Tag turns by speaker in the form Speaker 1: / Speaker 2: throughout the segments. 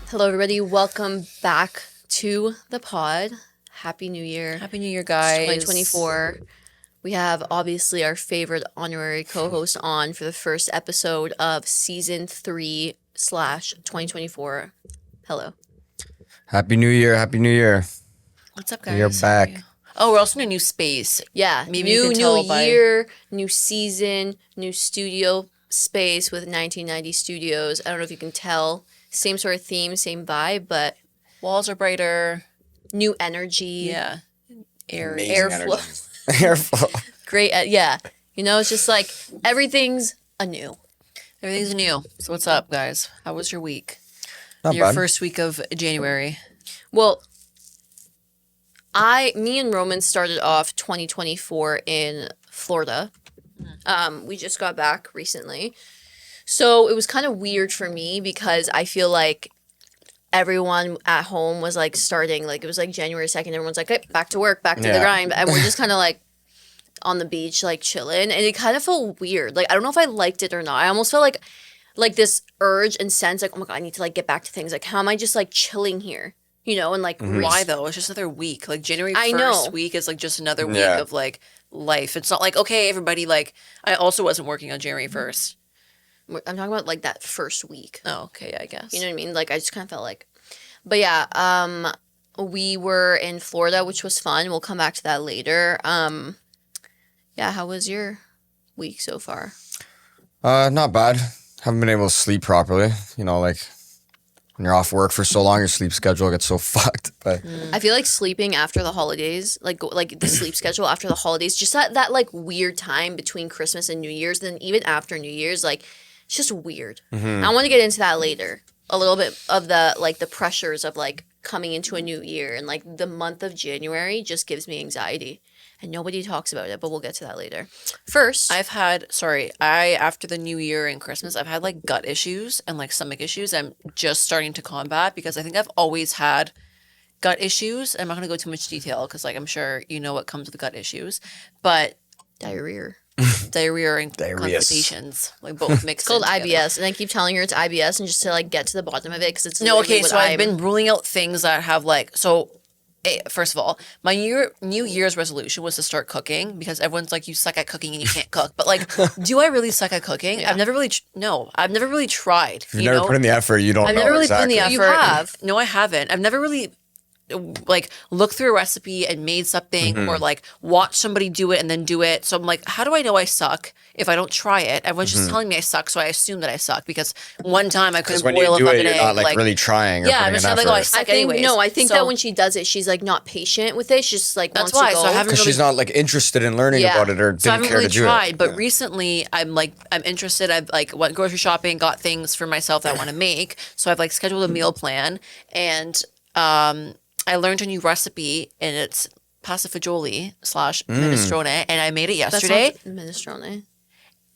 Speaker 1: Hello, everybody. Welcome back to the pod. Happy New Year.
Speaker 2: Happy New Year, guys.
Speaker 1: 2024. We have obviously our favorite honorary co-host on for the first episode of season 3/2024. Hello.
Speaker 3: Happy New Year. Happy New Year.
Speaker 2: What's up, guys?
Speaker 3: You're back.
Speaker 2: Oh, we're also in a new space.
Speaker 1: Yeah.
Speaker 2: Maybe you can tell by...
Speaker 1: year, new season, new studio space with 1990 Studios. I don't know if you can tell. Same sort of theme, same vibe, but
Speaker 2: Walls are brighter.
Speaker 1: new energy.
Speaker 2: Yeah.
Speaker 1: Airflow.
Speaker 3: Airflow.
Speaker 1: Great. Yeah. You know, it's just like everything's anew.
Speaker 2: Everything's new. So what's up, guys? How was your week?
Speaker 3: Not
Speaker 2: Your
Speaker 3: bad.
Speaker 2: first week of January.
Speaker 1: Well, me and Roman started off 2024 in Florida. We just got back recently. So it was kind of weird for me because I feel like everyone at home was like starting, like it was like January 2nd. Everyone's like, hey, back to work, back to the grind. And we're just kind of like on the beach, like chilling. And it kind of felt weird. Like, I don't know if I liked it or not. I almost felt like this urge and sense like, oh my God, I need to like get back to things. Like, how am I just like chilling here? You know, and like
Speaker 2: Why though? It's just another week. Like January 1st
Speaker 1: I know.
Speaker 2: week is like just another week of like life. It's not like, okay, everybody, like I also wasn't working on January 1st.
Speaker 1: I'm talking about like that first week.
Speaker 2: Oh, okay, I guess.
Speaker 1: You know what I mean? Like I just kind of felt like, but yeah, we were in Florida, which was fun. We'll come back to that later. Yeah, how was your week so far?
Speaker 3: Not bad. Haven't been able to sleep properly. You know, like when you're off work for so long, your sleep schedule gets so fucked. But
Speaker 1: I feel like sleeping after the holidays, like the sleep schedule after the holidays, just that like weird time between Christmas and New Year's, then even after New Year's, like it's just weird. I want to get into that later. A little bit of the pressures of like coming into a new year, and like the month of January just gives me anxiety. And nobody talks about it, but we'll get to that later. First,
Speaker 2: after the New Year and Christmas, I've had like gut issues and like stomach issues. I'm just starting to combat because I think I've always had gut issues. I'm not going to go too much detail because like I'm sure you know what comes with gut issues, but
Speaker 1: diarrhea.
Speaker 2: Diarrhea and constipations, like both mixed.
Speaker 1: It's called
Speaker 2: in together.
Speaker 1: IBS, and I keep telling her it's IBS, and just to like get to the bottom of it because it's
Speaker 2: No, okay.
Speaker 1: what
Speaker 2: So I've been ruling out things that have like first of all, my New Year's resolution was to start cooking because everyone's like, you suck at cooking and you can't cook. But like, do I really suck at cooking?
Speaker 1: Yeah.
Speaker 2: I've never really tried.
Speaker 3: if you've never put in the effort, you don't know.
Speaker 2: I've never really put in the effort.
Speaker 1: You have.
Speaker 2: No, I haven't. I've never really like looked through a recipe and made something or like watched somebody do it and then do it. So I'm like, how do I know I suck if I don't try it? Everyone's just telling me I suck, so I assume that I suck because one time I couldn't
Speaker 3: when
Speaker 2: boil
Speaker 3: you
Speaker 2: a
Speaker 3: do
Speaker 2: fucking
Speaker 3: it,
Speaker 2: egg.
Speaker 3: you're not like really trying. Or
Speaker 2: yeah, I'm
Speaker 3: putting
Speaker 2: just
Speaker 3: an
Speaker 2: like, oh, I
Speaker 3: effort.
Speaker 2: suck anyways.
Speaker 1: I think
Speaker 2: So
Speaker 1: that when she does it, she's like not patient with it. She's just like
Speaker 2: that's
Speaker 1: wants
Speaker 2: why.
Speaker 1: to go.
Speaker 2: So I haven't
Speaker 3: Because
Speaker 2: really
Speaker 3: she's not like interested in learning
Speaker 1: Yeah.
Speaker 3: about it or
Speaker 2: So I
Speaker 3: didn't
Speaker 2: haven't
Speaker 3: care
Speaker 2: really
Speaker 3: to do
Speaker 2: tried,
Speaker 3: it.
Speaker 2: but recently I'm interested. I've like went grocery shopping, got things for myself that I want to make. So I've like scheduled a meal plan, and I learned a new recipe, and it's pasta fagioli / minestrone, and I made it yesterday.
Speaker 1: That's not minestrone.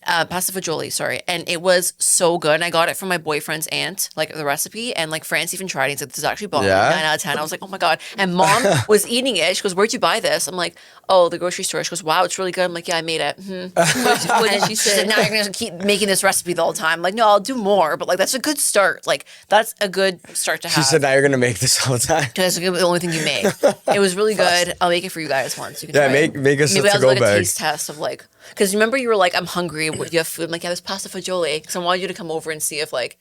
Speaker 2: Pasta fagioli, sorry, and it was so good. And I got it from my boyfriend's aunt, like the recipe, and like France even tried it and said this is actually bomb.
Speaker 3: Yeah?
Speaker 2: 9 out of 10. I was like, oh my God. And mom was eating it. She goes, where'd you buy this? I'm like, oh, the grocery store. She goes, wow, it's really good. I'm like, yeah, I made it.
Speaker 1: What did she say?
Speaker 2: Said, now you're gonna keep making this recipe the whole time. I'm like, no, I'll do more, but like that's a good start. Like that's a good start to have.
Speaker 3: She said, now you're going to make this all the time.
Speaker 2: That's the only thing you make. It was really good. I'll make it for you guys once. You can
Speaker 3: Yeah,
Speaker 2: try it.
Speaker 3: make us
Speaker 2: Maybe
Speaker 3: a
Speaker 2: I'll do
Speaker 3: to-go
Speaker 2: like a
Speaker 3: bag.
Speaker 2: taste test of like, because remember you were like, I'm hungry. Do you have food? I'm like, yeah, there's pasta fagioli. Because I wanted you to come over and see if like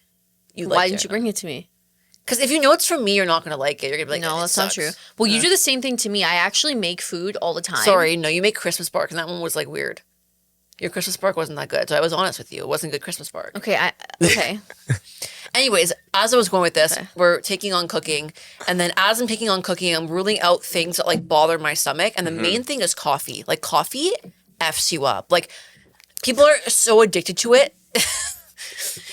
Speaker 2: you liked it.
Speaker 1: Why didn't you bring it to me?
Speaker 2: Because if you know it's from me, you're not gonna like it. You're gonna be like,
Speaker 1: No,
Speaker 2: it
Speaker 1: that's
Speaker 2: sucks.
Speaker 1: not true. Well, you do the same thing to me. I actually make food all the time.
Speaker 2: Sorry, no, you make Christmas bark, and that one was like weird. Your Christmas bark wasn't that good, so I was honest with you. It wasn't good Christmas bark.
Speaker 1: Okay. Okay.
Speaker 2: Anyways, as I was going with this, we're taking on cooking, and then as I'm taking on cooking, I'm ruling out things that like bother my stomach, and the main thing is coffee. Like coffee f's you up. Like people are so addicted to it.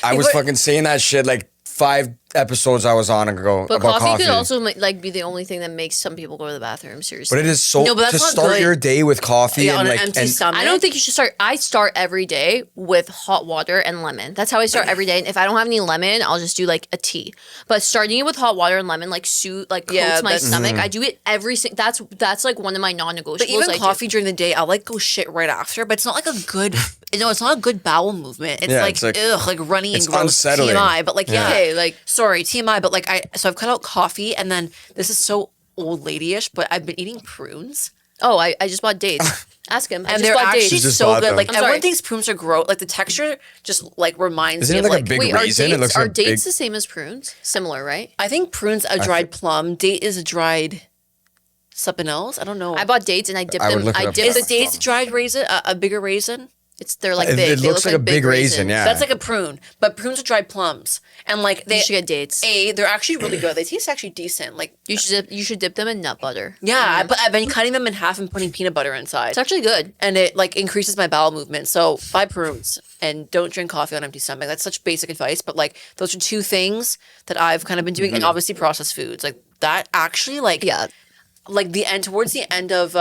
Speaker 3: I was fucking saying that shit like 5 episodes I was on ago
Speaker 1: But
Speaker 3: about
Speaker 1: coffee could also like be the only thing that makes some people go to the bathroom. Seriously.
Speaker 3: But it is so
Speaker 2: No, but that's
Speaker 3: to
Speaker 2: not
Speaker 3: start
Speaker 2: good.
Speaker 3: your day with coffee
Speaker 2: Yeah,
Speaker 3: and
Speaker 2: on
Speaker 3: like
Speaker 2: an empty
Speaker 3: and
Speaker 2: stomach.
Speaker 1: I don't think you should start. I start every day with hot water and lemon. That's how I start every day. And if I don't have any lemon, I'll just do like a tea. But starting it with hot water and lemon coats
Speaker 2: Yeah,
Speaker 1: my
Speaker 2: that's-
Speaker 1: stomach. I do it every single. That's like one of my non-negotiables.
Speaker 2: But even
Speaker 1: I do.
Speaker 2: coffee during the day, I'll like go shit right after. But it's not like a good No, it's not a good bowel movement. It's
Speaker 3: Yeah,
Speaker 2: like,
Speaker 3: it's like-
Speaker 2: ugh, like runny and
Speaker 3: it's
Speaker 2: gross.
Speaker 3: unsettling.
Speaker 2: TMI, but like, yeah.
Speaker 1: Okay, like
Speaker 2: Sorry, TMI, but like so I've cut out coffee, and then this is so old ladyish, but I've been eating prunes.
Speaker 1: I just bought dates. Ask him. I
Speaker 2: And
Speaker 1: just
Speaker 2: they're
Speaker 1: bought
Speaker 2: actually
Speaker 1: dates.
Speaker 3: just
Speaker 2: so
Speaker 3: bought
Speaker 2: good.
Speaker 3: them.
Speaker 2: Like
Speaker 1: I'm
Speaker 2: everyone
Speaker 1: sorry.
Speaker 2: thinks prunes are gross. Like the texture just like reminds
Speaker 3: Isn't
Speaker 2: me
Speaker 3: it
Speaker 2: of
Speaker 3: like a
Speaker 2: like
Speaker 3: big
Speaker 1: Wait, are
Speaker 3: raisin? It
Speaker 1: dates
Speaker 3: looks
Speaker 1: are
Speaker 3: like
Speaker 1: dates
Speaker 3: big.
Speaker 1: the same as prunes? Similar, right?
Speaker 2: I think prunes a dried plum. Date is a dried something else. I don't know.
Speaker 1: I bought dates and I dipped
Speaker 3: I would
Speaker 1: them.
Speaker 3: look it
Speaker 1: I
Speaker 3: up
Speaker 1: dipped
Speaker 2: is
Speaker 1: the
Speaker 2: a dates a dried raisin a bigger raisin?
Speaker 1: They're like
Speaker 3: It-
Speaker 1: big.
Speaker 3: it
Speaker 1: They
Speaker 3: looks
Speaker 1: look
Speaker 3: like a big raisin, yeah.
Speaker 2: That's like a prune, but prunes are dried plums, and like
Speaker 1: You
Speaker 2: they
Speaker 1: should get dates.
Speaker 2: they're actually really good. They taste actually decent. Like
Speaker 1: You should dip them in nut butter.
Speaker 2: yeah, but I've been cutting them in half and putting peanut butter inside.
Speaker 1: It's actually good.
Speaker 2: And it like increases my bowel movement. So buy prunes and don't drink coffee on empty stomach. That's such basic advice, but like those are two things that I've kind of been doing, and obviously processed foods like that. Actually, like
Speaker 1: Yeah.
Speaker 2: like towards the end of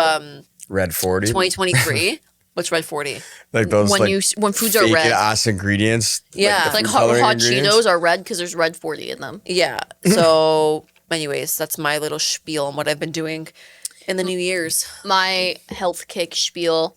Speaker 3: Red 40.
Speaker 2: 2023. What's red 40?
Speaker 3: Like those
Speaker 1: When
Speaker 3: like
Speaker 1: when foods are red.
Speaker 3: ass ingredients.
Speaker 2: Yeah.
Speaker 3: the
Speaker 1: Like
Speaker 3: food
Speaker 1: hot
Speaker 3: coloring
Speaker 1: Cheetos
Speaker 3: ingredients.
Speaker 1: are red because there's red 40 in them.
Speaker 2: Yeah. So, anyways, that's my little spiel on what I've been doing in the New Year's.
Speaker 1: My health kick spiel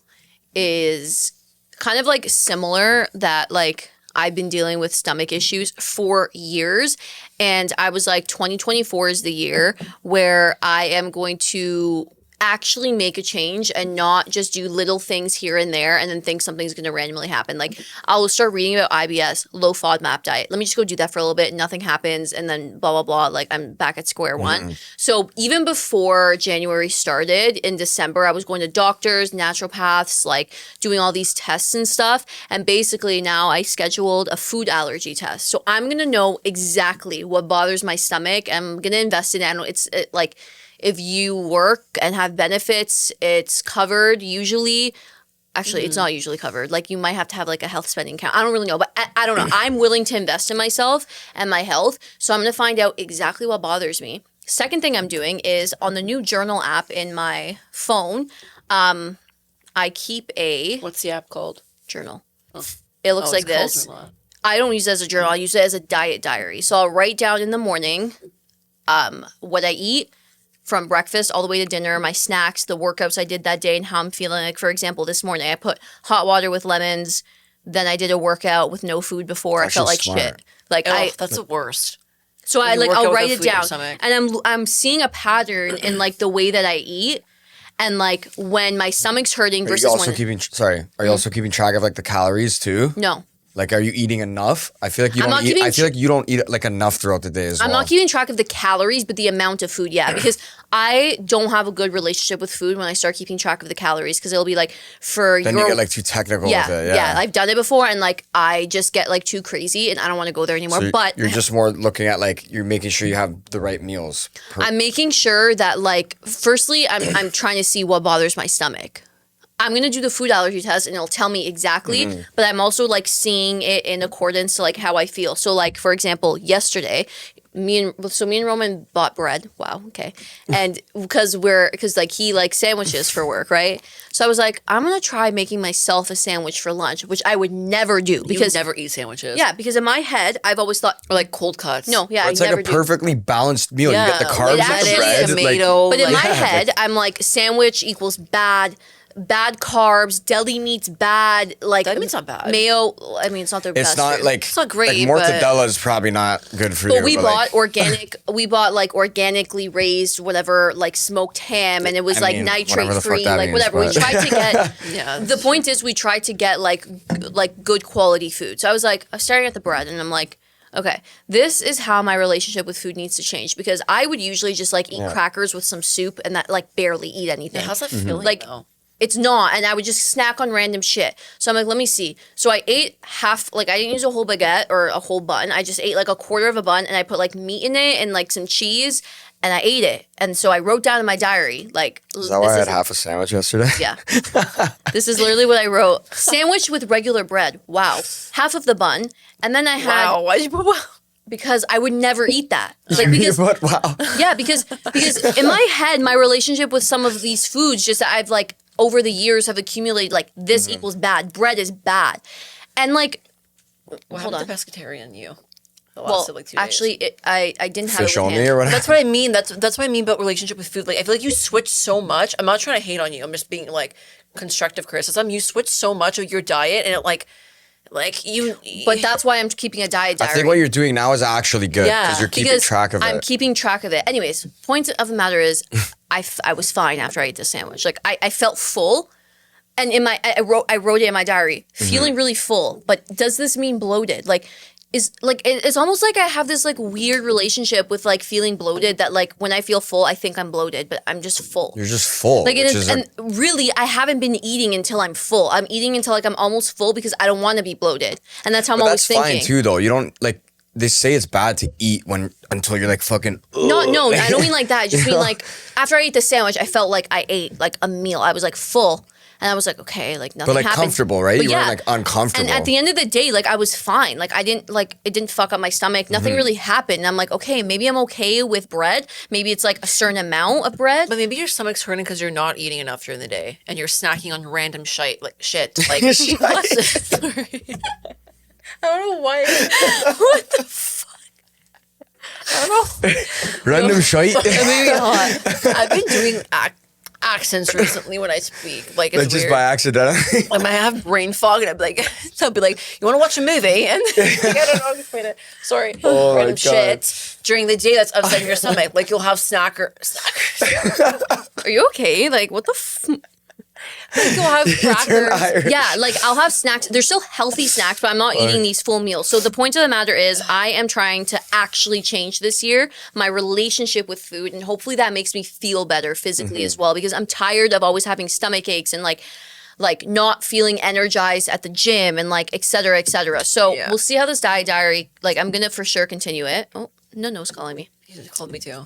Speaker 1: is kind of like similar that like I've been dealing with stomach issues for years, and I was like 2024 is the year where I am going to actually make a change and not just do little things here and there and then think something's going to randomly happen. Like I'll start reading about IBS, low FODMAP diet. Let me just go do that for a little bit. Nothing happens. And then blah, blah, blah. Like I'm back at square one. So even before January started in December, I was going to doctors, naturopaths, like doing all these tests and stuff. And basically now I scheduled a food allergy test. So I'm going to know exactly what bothers my stomach. I'm going to invest in it. Like, if you work and have benefits, it's covered usually. Actually, it's not usually covered. Like you might have to have like a health spending account. I don't really know, but I don't know. I'm willing to invest in myself and my health. So I'm going to find out exactly what bothers me. Second thing I'm doing is on the new journal app in my phone, I keep a
Speaker 2: What's the app called?
Speaker 1: journal. It looks like
Speaker 2: it's called
Speaker 1: this.
Speaker 2: Journal.
Speaker 1: I don't use it as a journal. I use it as a diet diary. So I'll write down in the morning what I eat from breakfast all the way to dinner, my snacks, the workouts I did that day, and how I'm feeling. Like, for example, this morning I put hot water with lemons. Then I did a workout with no food before. I felt like
Speaker 3: Actually smart.
Speaker 1: shit. Like
Speaker 2: Oh, that's the worst.
Speaker 1: so I
Speaker 2: you
Speaker 1: like
Speaker 2: work out
Speaker 1: I'll
Speaker 2: with
Speaker 1: write
Speaker 2: no
Speaker 1: it
Speaker 2: food in your
Speaker 1: down,
Speaker 2: stomach.
Speaker 1: and I'm seeing a pattern in like the way that I eat, and like when my stomach's hurting
Speaker 3: Are
Speaker 1: versus
Speaker 3: you also
Speaker 1: when
Speaker 3: keeping? Sorry, are you also keeping track of like the calories too?
Speaker 1: no.
Speaker 3: Like, are you eating enough? I feel like you
Speaker 1: I'm
Speaker 3: don't
Speaker 1: not
Speaker 3: eat.
Speaker 1: keeping
Speaker 3: I feel like you don't eat like enough throughout the day as
Speaker 1: I'm
Speaker 3: well.
Speaker 1: not keeping track of the calories, but the amount of food, yeah. Because I don't have a good relationship with food when I start keeping track of the calories, because it'll be like for
Speaker 3: Then
Speaker 1: your
Speaker 3: you get like too technical
Speaker 1: yeah,
Speaker 3: with it.
Speaker 1: yeah, I've done it before, and like I just get like too crazy, and I don't want to go there anymore.
Speaker 3: So
Speaker 1: but
Speaker 3: you're just more looking at like you're making sure you have the right meals.
Speaker 1: I'm making sure that like firstly, I'm trying to see what bothers my stomach. I'm gonna do the food allergy test and it'll tell me exactly, but I'm also like seeing it in accordance to like how I feel. So like for example, yesterday, me and Roman bought bread. Wow, okay. And because like he likes sandwiches for work, right? So I was like, I'm gonna try making myself a sandwich for lunch, which I would never do
Speaker 2: Because
Speaker 1: because
Speaker 2: never eat sandwiches.
Speaker 1: yeah, because in my head I've always thought
Speaker 2: Or like cold cuts.
Speaker 1: no, yeah,
Speaker 3: It's
Speaker 1: I
Speaker 3: like
Speaker 1: never
Speaker 3: a
Speaker 1: do.
Speaker 3: perfectly balanced meal. You get the
Speaker 2: Yeah,
Speaker 3: carbs,
Speaker 1: it
Speaker 3: with
Speaker 1: actually
Speaker 3: the bread,
Speaker 1: is
Speaker 2: tomato.
Speaker 1: But in
Speaker 2: like-
Speaker 1: my head, I'm like sandwich equals bad carbs, deli meat's bad, like
Speaker 2: Deli meat's not bad.
Speaker 1: Mayo, I mean it's not their
Speaker 3: It's
Speaker 1: best
Speaker 3: not
Speaker 1: food.
Speaker 3: like
Speaker 2: It's not great,
Speaker 3: Like mortadella is probably not good for you.
Speaker 1: But we
Speaker 3: like,
Speaker 1: bought organic. We bought like organically raised whatever, like smoked ham, and it was
Speaker 3: I
Speaker 1: like
Speaker 3: mean,
Speaker 1: nitrate
Speaker 3: whatever the fuck
Speaker 1: free,
Speaker 3: that
Speaker 1: like
Speaker 3: means,
Speaker 1: whatever. We
Speaker 3: but-
Speaker 1: tried to get.
Speaker 2: Yeah.
Speaker 1: The point is, we tried to get like good quality food. So I was like, I was staring at the bread, and I'm like, okay, this is how my relationship with food needs to change, because I would usually just like eat crackers with some soup and that like barely eat anything.
Speaker 2: How's that feeling?
Speaker 1: Like,
Speaker 2: though?
Speaker 1: It's not, and I would just snack on random shit. So I'm like, let me see. So I ate half, like I didn't use a whole baguette or a whole bun. I just ate like a quarter of a bun, and I put like meat in it and like some cheese, and I ate it. And so I wrote down in my diary, like,
Speaker 3: Is that why I had half a sandwich yesterday?
Speaker 1: yeah. This is literally what I wrote. Sandwich with regular bread. Wow. Half of the bun. And then I had,
Speaker 2: Wow. Why'd you put wow?
Speaker 1: because I would never eat that. Like, because,
Speaker 3: But wow.
Speaker 1: yeah, because in my head, my relationship with some of these foods, just that I've like, over the years have accumulated, like, this equals bad. Bread is bad. And like,
Speaker 2: What
Speaker 1: hold
Speaker 2: happened
Speaker 1: on.
Speaker 2: to pescatarian you? The
Speaker 1: Well,
Speaker 2: last like 2 days.
Speaker 1: actually, I didn't have
Speaker 3: Fish
Speaker 1: it with
Speaker 3: only
Speaker 1: Hannah.
Speaker 3: or whatever.
Speaker 2: That's what I mean. That's what I mean about relationship with food. Like I feel like you switch so much. I'm not trying to hate on you. I'm just being like constructive criticism. You switch so much of your diet, and it like you.
Speaker 1: But that's why I'm keeping a diet diary.
Speaker 3: I think what you're doing now is actually good
Speaker 2: Yeah,
Speaker 3: because you're keeping
Speaker 1: because
Speaker 3: track of it.
Speaker 1: I'm keeping track of it. Anyways, point of the matter is, I was fine after I ate the sandwich. Like I felt full, and in my I wrote it in my diary, feeling really full. But does this mean bloated? Like. It's almost like I have this like weird relationship with like feeling bloated that like when I feel full I think I'm bloated but I'm just full.
Speaker 3: You're just full.
Speaker 1: Like it
Speaker 3: which
Speaker 1: is,
Speaker 3: is
Speaker 1: and really I haven't been eating until I'm full. I'm eating until like I'm almost full because I don't want to be bloated, and that's how I'm
Speaker 3: but
Speaker 1: always
Speaker 3: that's
Speaker 1: thinking.
Speaker 3: fine too, though. You don't like. They say it's bad to eat until you're like fucking.
Speaker 1: No, I don't mean like that. I just mean like after I ate the sandwich, I felt like I ate like a meal. I was like full. And I was like, okay, like nothing
Speaker 3: But like
Speaker 1: happened.
Speaker 3: comfortable, right?
Speaker 1: But
Speaker 3: You weren't like uncomfortable.
Speaker 1: And at the end of the day, like I was fine. Like I didn't like it didn't fuck up my stomach. Nothing really happened. And I'm like, okay, maybe I'm okay with bread. Maybe it's like a certain amount of bread.
Speaker 2: But maybe your stomach's hurting because you're not eating enough during the day and you're snacking on random shit. Like Sorry. I don't know why. What the fuck? I don't know.
Speaker 3: Random shite.
Speaker 2: Maybe hot. I've been doing accents recently when I speak. Like it's
Speaker 3: Just
Speaker 2: weird.
Speaker 3: by accident.
Speaker 2: I might have brain fog, and I'd be like, I'll be like, "You want to watch a movie?" And like, I don't know how to explain it. Sorry,
Speaker 3: Oh my
Speaker 2: random
Speaker 3: God.
Speaker 2: shit during the day that's upsetting your stomach. Like you'll have snackers.
Speaker 1: Are you okay? Like what the
Speaker 2: Like you'll have crackers.
Speaker 3: Irish.
Speaker 1: Yeah, like I'll have snacks. They're still healthy snacks, but I'm not eating these full meals. So the point of the matter is I am trying to actually change this year my relationship with food, and hopefully that makes me feel better physically as well, because I'm tired of always having stomach aches and like not feeling energized at the gym and like et cetera, et cetera. So
Speaker 2: Yeah.
Speaker 1: we'll see how this diet diary, like I'm going to for sure continue it. Oh, No's calling me.
Speaker 2: He just called me too.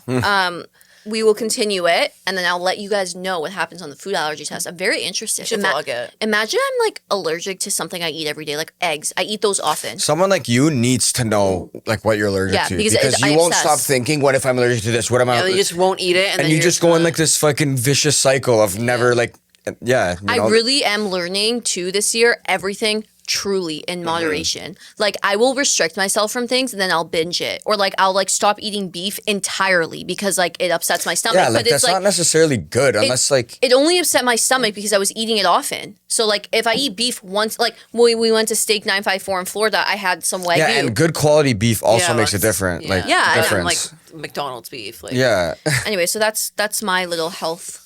Speaker 1: We will continue it, and then I'll let you guys know what happens on the food allergy test. I'm very interested.
Speaker 2: You should vlog it.
Speaker 1: Imagine I'm like allergic to something I eat every day, like eggs. I eat those often.
Speaker 3: Someone like you needs to know like what you're allergic
Speaker 1: Yeah,
Speaker 3: to
Speaker 1: because
Speaker 3: you
Speaker 1: I
Speaker 3: won't
Speaker 1: obsess.
Speaker 3: stop thinking, what if I'm allergic to this? What am I?
Speaker 2: Yeah, you just won't eat it, and then
Speaker 3: you
Speaker 2: you're
Speaker 3: just go in like this fucking vicious cycle of never like, yeah. You
Speaker 1: I
Speaker 3: know?
Speaker 1: really am learning too this year everything truly in moderation. Like I will restrict myself from things and then I'll binge it, or like I'll like stop eating beef entirely because like it upsets my stomach.
Speaker 3: Yeah, like
Speaker 1: but
Speaker 3: that's not necessarily good unless like.
Speaker 1: it only upset my stomach because I was eating it often. So like if I eat beef once, like when we went to Steak 954 in Florida, I had some Wagyu.
Speaker 3: Yeah, and good quality beef also
Speaker 2: Yeah,
Speaker 3: makes it
Speaker 2: that's-
Speaker 3: different.
Speaker 2: yeah.
Speaker 3: Like
Speaker 1: Yeah, and
Speaker 2: And,
Speaker 3: difference.
Speaker 2: like McDonald's beef. Like
Speaker 3: yeah.
Speaker 1: Anyway, so that's my little health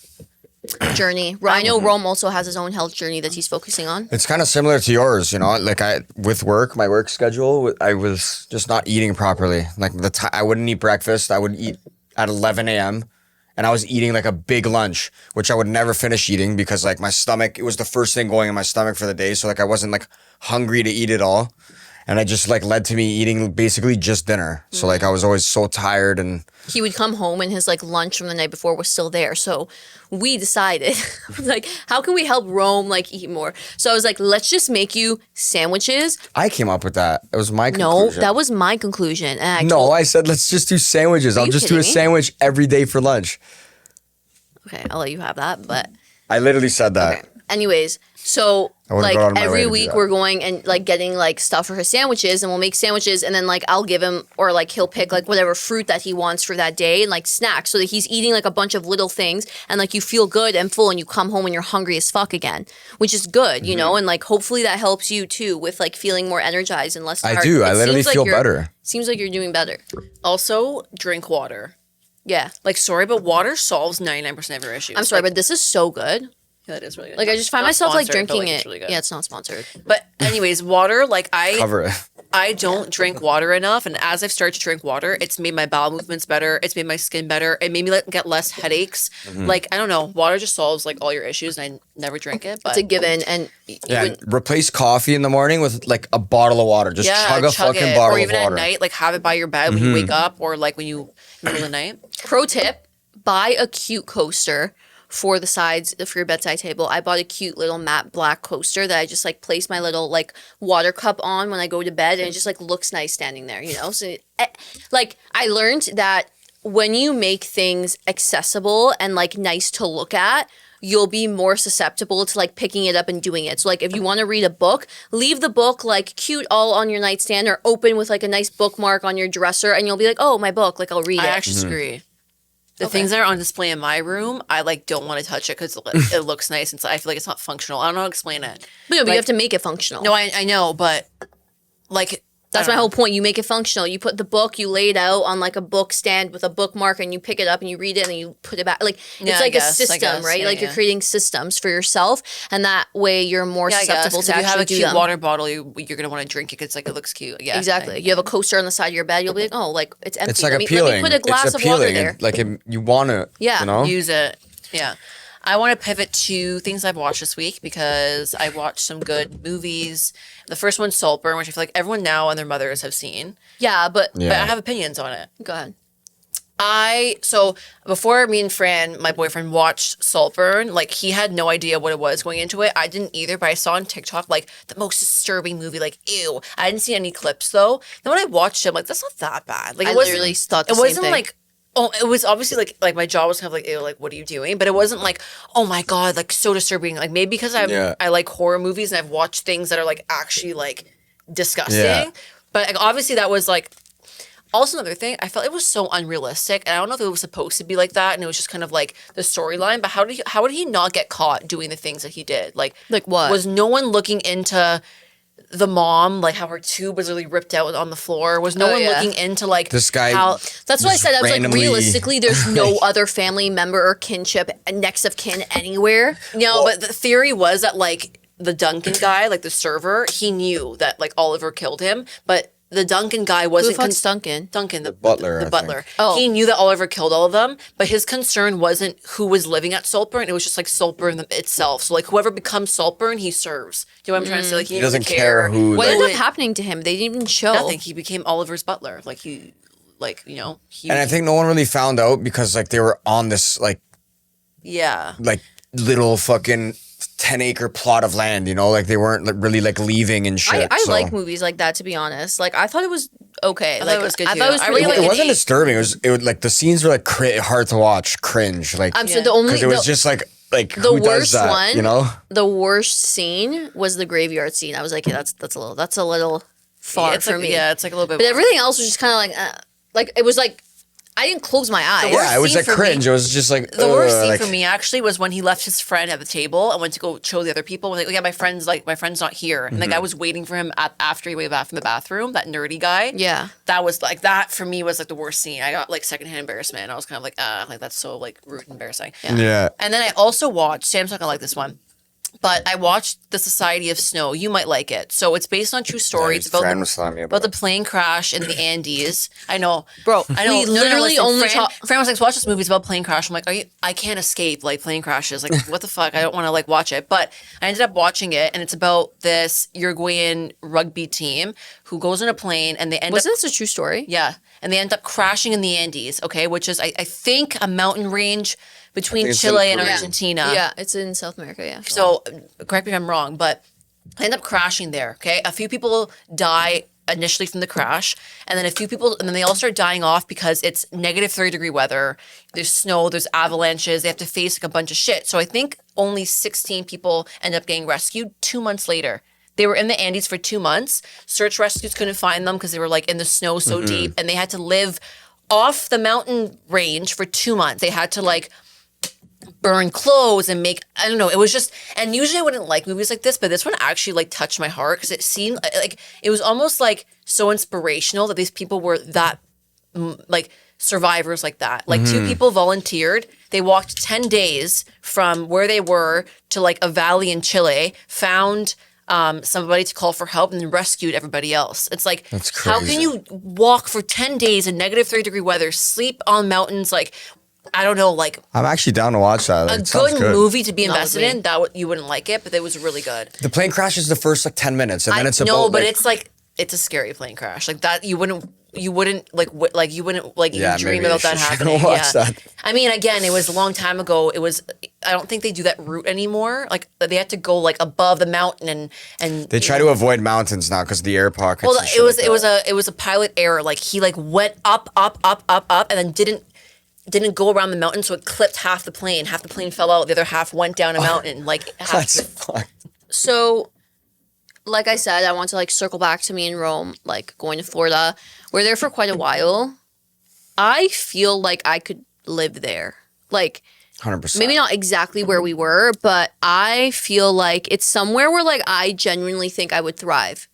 Speaker 1: journey. I know Rome also has his own health journey that he's focusing on.
Speaker 3: It's kind of similar to yours, you know. Like with work, my work schedule, I was just not eating properly. Like I wouldn't eat breakfast. I would eat at 11 a.m. and I was eating like a big lunch, which I would never finish eating because like my stomach, it was the first thing going in my stomach for the day. So like I wasn't like hungry to eat it all, and it just like led to me eating basically just dinner. So like I was always so tired and.
Speaker 1: He would come home and his like lunch from the night before was still there. So we decided like, how can we help Rome like eat more? So I was like, let's just make you sandwiches.
Speaker 3: I came up with that. It was my
Speaker 1: No,
Speaker 3: conclusion.
Speaker 1: that was my conclusion. And I
Speaker 3: No,
Speaker 1: told,
Speaker 3: I said let's just do sandwiches. I'll
Speaker 1: you
Speaker 3: just do a
Speaker 1: kidding me?
Speaker 3: sandwich every day for lunch.
Speaker 1: okay, I'll let you have that. But
Speaker 3: I literally said that.
Speaker 1: okay. Anyways, so
Speaker 3: I wouldn't
Speaker 1: like
Speaker 3: go out of my way
Speaker 1: every
Speaker 3: to do
Speaker 1: week
Speaker 3: that.
Speaker 1: we're going and like getting like stuff for his sandwiches, and we'll make sandwiches, and then like I'll give him, or like he'll pick like whatever fruit that he wants for that day and like snacks, so that he's eating like a bunch of little things, and like you feel good and full, and you come home and you're hungry as fuck again, which is good, you
Speaker 3: Mm-hmm.
Speaker 1: know, and like hopefully that helps you too with like feeling more energized and less
Speaker 3: I
Speaker 1: tired.
Speaker 3: do.
Speaker 1: It
Speaker 3: I literally
Speaker 1: seems like
Speaker 3: feel
Speaker 1: you're-
Speaker 3: better.
Speaker 1: Seems like you're doing better.
Speaker 2: also drink water.
Speaker 1: Yeah.
Speaker 2: Like sorry, but water solves 99% of your issues.
Speaker 1: I'm sorry,
Speaker 2: Like,
Speaker 1: but this is so good.
Speaker 2: yeah, that is really good.
Speaker 1: Like I just find
Speaker 2: Not
Speaker 1: myself like
Speaker 2: sponsored, but,
Speaker 1: drinking
Speaker 2: it's
Speaker 1: it.
Speaker 2: really good.
Speaker 1: Yeah, it's not sponsored.
Speaker 2: But anyways, water. Like
Speaker 3: Cover it.
Speaker 2: I don't drink water enough, and as I've started to drink water, it's made my bowel movements better. It's made my skin better. It made me like, get less headaches.
Speaker 3: Mm-hmm.
Speaker 2: Like I don't know, water just solves like all your issues, and I never drink it. But
Speaker 1: It's a given, and you
Speaker 3: Yeah,
Speaker 1: wouldn't-
Speaker 3: replace coffee in the morning with like a bottle of water. Just chug a fucking
Speaker 2: it.
Speaker 3: bottle
Speaker 2: or even
Speaker 3: of water.
Speaker 2: at night, like have it by your bed when you wake up, or like when you middle of the night.
Speaker 1: Pro tip: buy a cute coaster for the sides for your bedside table. I bought a cute little matte black coaster that I just like place my little like water cup on when I go to bed, and it just like looks nice standing there, you know? So like I learned that when you make things accessible and like nice to look at, you'll be more susceptible to like picking it up and doing it. So like if you want to read a book, leave the book like cute all on your nightstand or open with like a nice bookmark on your dresser, and you'll be like, oh, my book, like I'll read
Speaker 2: I
Speaker 1: it.
Speaker 2: actually disagree. The things that are on display in my room, I like don't want to touch it because it looks nice, and so I feel like it's not functional. I don't know how to explain it.
Speaker 1: But
Speaker 2: Like-
Speaker 1: you have to make it functional.
Speaker 2: No, I know, but like
Speaker 1: That's my whole point. You make it functional. You put the book, you lay it out on like a book stand with a bookmark, and you pick it up and you read it and you put it back. Like
Speaker 2: Yeah,
Speaker 1: it's
Speaker 2: I
Speaker 1: like
Speaker 2: guess,
Speaker 1: a system, right?
Speaker 2: yeah,
Speaker 1: Like you're
Speaker 2: yeah.
Speaker 1: creating systems for yourself, and that way you're more
Speaker 2: Yeah, I guess,
Speaker 1: susceptible
Speaker 2: 'cause
Speaker 1: to
Speaker 2: if you have
Speaker 1: actually
Speaker 2: a
Speaker 1: do
Speaker 2: cute
Speaker 1: them.
Speaker 2: water bottle, you're gonna want to drink it because like it looks cute. Yeah,
Speaker 1: Exactly. You have a coaster on the side of your bed. You'll be like, oh, like it's empty.
Speaker 3: It's like
Speaker 1: let me
Speaker 3: appealing.
Speaker 1: put a glass
Speaker 3: it's
Speaker 1: of water
Speaker 3: appealing.
Speaker 1: there.
Speaker 3: Like you want to,
Speaker 1: Yeah.
Speaker 3: you know?
Speaker 2: Use it. Yeah. I want to pivot to things I've watched this week because I watched some good movies. The first one's Saltburn, which I feel like everyone now and their mothers have seen.
Speaker 1: Yeah, but
Speaker 2: But
Speaker 3: Yeah.
Speaker 2: I have opinions on it.
Speaker 1: go ahead.
Speaker 2: So before me and Fran, my boyfriend, watched Saltburn, like he had no idea what it was going into it. I didn't either, but I saw on TikTok like the most disturbing movie, like ew. I didn't see any clips though. Then when I watched it, I'm like, that's not that bad. Like
Speaker 1: I
Speaker 2: it wasn't,
Speaker 1: literally thought the
Speaker 2: it
Speaker 1: same
Speaker 2: wasn't
Speaker 1: thing.
Speaker 2: like it was obviously like my jaw was kind of like, ew, like what are you doing? But it wasn't like, oh my god, like so disturbing. Like maybe because
Speaker 3: Yeah.
Speaker 2: I like horror movies and I've watched things that are like actually like disgusting.
Speaker 3: Yeah.
Speaker 2: But like, obviously that was like also another thing, I felt it was so unrealistic, and I don't know if it was supposed to be like that, and it was just kind of like the storyline. But how did he not get caught doing the things that he did? Like
Speaker 1: what?
Speaker 2: Was no one looking into the mom, like how her tube was really ripped out on the floor? Was no
Speaker 1: Oh,
Speaker 2: one
Speaker 1: yeah.
Speaker 2: looking into like
Speaker 3: This guy
Speaker 2: how
Speaker 1: That's what I
Speaker 3: Just
Speaker 1: said. I was
Speaker 3: randomly-
Speaker 1: like, realistically, there's no other family member or kinship, next of kin anywhere.
Speaker 2: No, but the theory was that like the Duncan guy, like the server, he knew that like Oliver killed him, but the Duncan guy
Speaker 1: Who the
Speaker 2: wasn't
Speaker 1: fuck's Duncan?
Speaker 2: Duncan, the
Speaker 3: butler,
Speaker 2: The
Speaker 3: I
Speaker 2: butler.
Speaker 3: think.
Speaker 1: Oh.
Speaker 2: He knew that Oliver killed all of them, but his concern wasn't who was living at Saltburn. It was just like Saltburn itself. So like whoever becomes Saltburn, he serves. Do you know what I'm trying to say? Like
Speaker 3: He
Speaker 2: didn't
Speaker 3: doesn't
Speaker 2: really
Speaker 3: care who.
Speaker 1: What
Speaker 3: like-
Speaker 1: ended up happening to him? They didn't even show.
Speaker 2: Nothing. He became Oliver's butler. Like he, like you know, he.
Speaker 3: and I think no one really found out because like they were on this like little fucking 10-acre plot of land, you know, like they weren't like, really like leaving and shit.
Speaker 1: I
Speaker 3: so.
Speaker 1: like movies like that, to be honest. Like I thought it was okay.
Speaker 2: thought
Speaker 1: Like
Speaker 2: it was good
Speaker 1: I
Speaker 2: too.
Speaker 1: thought it was
Speaker 2: I
Speaker 1: pretty
Speaker 2: really
Speaker 1: good.
Speaker 3: It
Speaker 2: like
Speaker 3: wasn't
Speaker 2: it.
Speaker 3: disturbing. It was like the scenes were like hard to watch, cringe, like
Speaker 1: So the only
Speaker 3: because it was
Speaker 1: the,
Speaker 3: just like
Speaker 1: the
Speaker 3: who does
Speaker 1: worst
Speaker 3: that,
Speaker 1: one,
Speaker 3: you know?
Speaker 1: the worst scene was the graveyard scene. I was like, yeah, that's a little far
Speaker 2: it's
Speaker 1: for
Speaker 2: like,
Speaker 1: me.
Speaker 2: Yeah, it's like a little bit.
Speaker 1: But everything else was just kind of like it was like I didn't close my eyes.
Speaker 2: worst
Speaker 3: Yeah, it was
Speaker 2: scene
Speaker 3: like
Speaker 2: for me-
Speaker 3: cringe. It was just like
Speaker 2: The worst scene
Speaker 3: like,
Speaker 2: for me actually was when he left his friend at the table and went to go show the other people. Like, yeah, my friend's not here, and the guy was waiting for him after he went back from the bathroom. That nerdy guy.
Speaker 1: Yeah.
Speaker 2: That was like that for me was like the worst scene. I got like secondhand embarrassment. I was kind of like that's so like rude and embarrassing.
Speaker 3: Yeah.
Speaker 2: And then I also watched. Sam's not gonna like this one, but I watched The Society of Snow. You might like it. So it's based on true story. It's about
Speaker 3: Fran
Speaker 2: the,
Speaker 3: was telling me
Speaker 2: about the plane crash in the Andes. I know,
Speaker 1: Bro,
Speaker 2: I know.
Speaker 1: we literally
Speaker 2: listen,
Speaker 1: only
Speaker 2: Fran,
Speaker 1: talk-
Speaker 2: Fran was like, "Watch this movie. It's about plane crash." I'm like, I can't escape like plane crashes. Like, what the fuck? I don't want to like watch it. But I ended up watching it, and it's about this Uruguayan rugby team who goes on a plane, and they end
Speaker 1: Wasn't
Speaker 2: up
Speaker 1: this a true story?
Speaker 2: yeah, and they end up crashing in the Andes. Okay, which is I think a mountain range between
Speaker 3: it's in
Speaker 2: Chile and
Speaker 3: Peru.
Speaker 2: Argentina.
Speaker 1: Yeah, it's in South America. Yeah.
Speaker 2: So, correct me if I'm wrong, but I end up crashing there. Okay, a few people die initially from the crash, and then they all start dying off because it's negative 30-degree weather. There's snow, there's avalanches. They have to face like a bunch of shit. So I think only 16 people end up getting rescued 2 months later. They were in the Andes for 2 months. Search rescues couldn't find them because they were like in the snow so deep, and they had to live off the mountain range for 2 months. They had to like burn clothes and make, I don't know, it was just, and usually I wouldn't like movies like this, but this one actually like touched my heart because it seemed like it was almost like so inspirational that these people were that like survivors like that. Like two people volunteered. They walked 10 days from where they were to like a valley in Chile, found somebody to call for help, and then rescued everybody else. It's like,
Speaker 3: That's
Speaker 2: how can
Speaker 3: crazy.
Speaker 2: you walk for 10 days in negative 30-degree weather, sleep on mountains, like, I don't know, like
Speaker 3: I'm actually down to watch that. Like,
Speaker 2: a
Speaker 3: it sounds
Speaker 2: good
Speaker 3: good
Speaker 2: movie to be
Speaker 1: Not
Speaker 2: invested
Speaker 1: with me.
Speaker 2: in. That you wouldn't like it, but it was really good.
Speaker 3: The plane crash is the first like 10 minutes, and then it's about
Speaker 2: no, but
Speaker 3: like,
Speaker 2: it's like it's a scary plane crash. Like that, you wouldn't like you wouldn't like
Speaker 3: Yeah,
Speaker 2: even dream
Speaker 3: maybe
Speaker 2: about
Speaker 3: I
Speaker 2: that
Speaker 3: should
Speaker 2: happening.
Speaker 3: watch
Speaker 2: Yeah,
Speaker 3: that.
Speaker 2: I mean, again, it was a long time ago. It was. I don't think they do that route anymore. Like they had to go like above the mountain and
Speaker 3: they try to avoid mountains now because of the air pockets.
Speaker 2: Well,
Speaker 3: and shit like that.
Speaker 2: it was a pilot error. Like he like went up, and then didn't didn't go around the mountain, so it clipped half the plane. Half the plane fell out. The other half went down a mountain. Like half
Speaker 3: That's fucked.
Speaker 1: So, like I said, I want to like circle back to me in Rome, like going to Florida. We're there for quite a while. I feel like I could live there. Like
Speaker 3: 100%.
Speaker 1: maybe not exactly where we were, but I feel like it's somewhere where like I genuinely think I would thrive.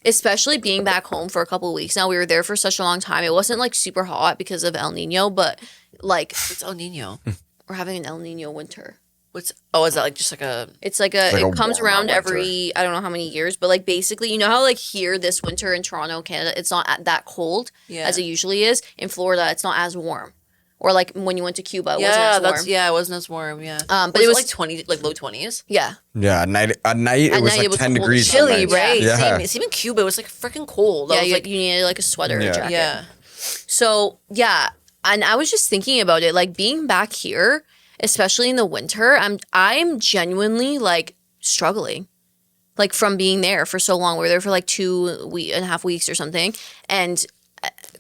Speaker 1: Especially being back home for a couple of weeks now. We were there for such a long time. It wasn't like super hot because of El Nino, but like
Speaker 2: What's El Nino?
Speaker 1: we're having an El Nino winter.
Speaker 2: Is that like just like a?
Speaker 1: It's like
Speaker 3: like
Speaker 1: it
Speaker 3: a
Speaker 1: comes
Speaker 3: warmer
Speaker 1: around
Speaker 3: winter.
Speaker 1: every, I don't know how many years, but like basically, you know how like here this winter in Toronto, Canada, it's not that cold as it usually is. In Florida, it's not as warm. Or like when you went to Cuba, it wasn't as warm.
Speaker 2: it wasn't as warm. Yeah,
Speaker 1: but it was
Speaker 2: like 20, like low 20s.
Speaker 1: Yeah.
Speaker 3: Yeah, at night it was like 10
Speaker 1: cold
Speaker 3: degrees.
Speaker 1: as
Speaker 3: some
Speaker 1: chilly,
Speaker 3: nights.
Speaker 1: right?
Speaker 3: Yeah.
Speaker 2: Same in Cuba, it was like freaking cold. I
Speaker 1: Yeah,
Speaker 2: was
Speaker 1: you,
Speaker 2: like,
Speaker 1: you needed like a sweater or
Speaker 3: Yeah.
Speaker 1: a jacket.
Speaker 2: yeah.
Speaker 1: So yeah, and I was just thinking about it, like being back here, especially in the winter, I'm genuinely like struggling, like from being there for so long. We were there for like 2.5 weeks or something, and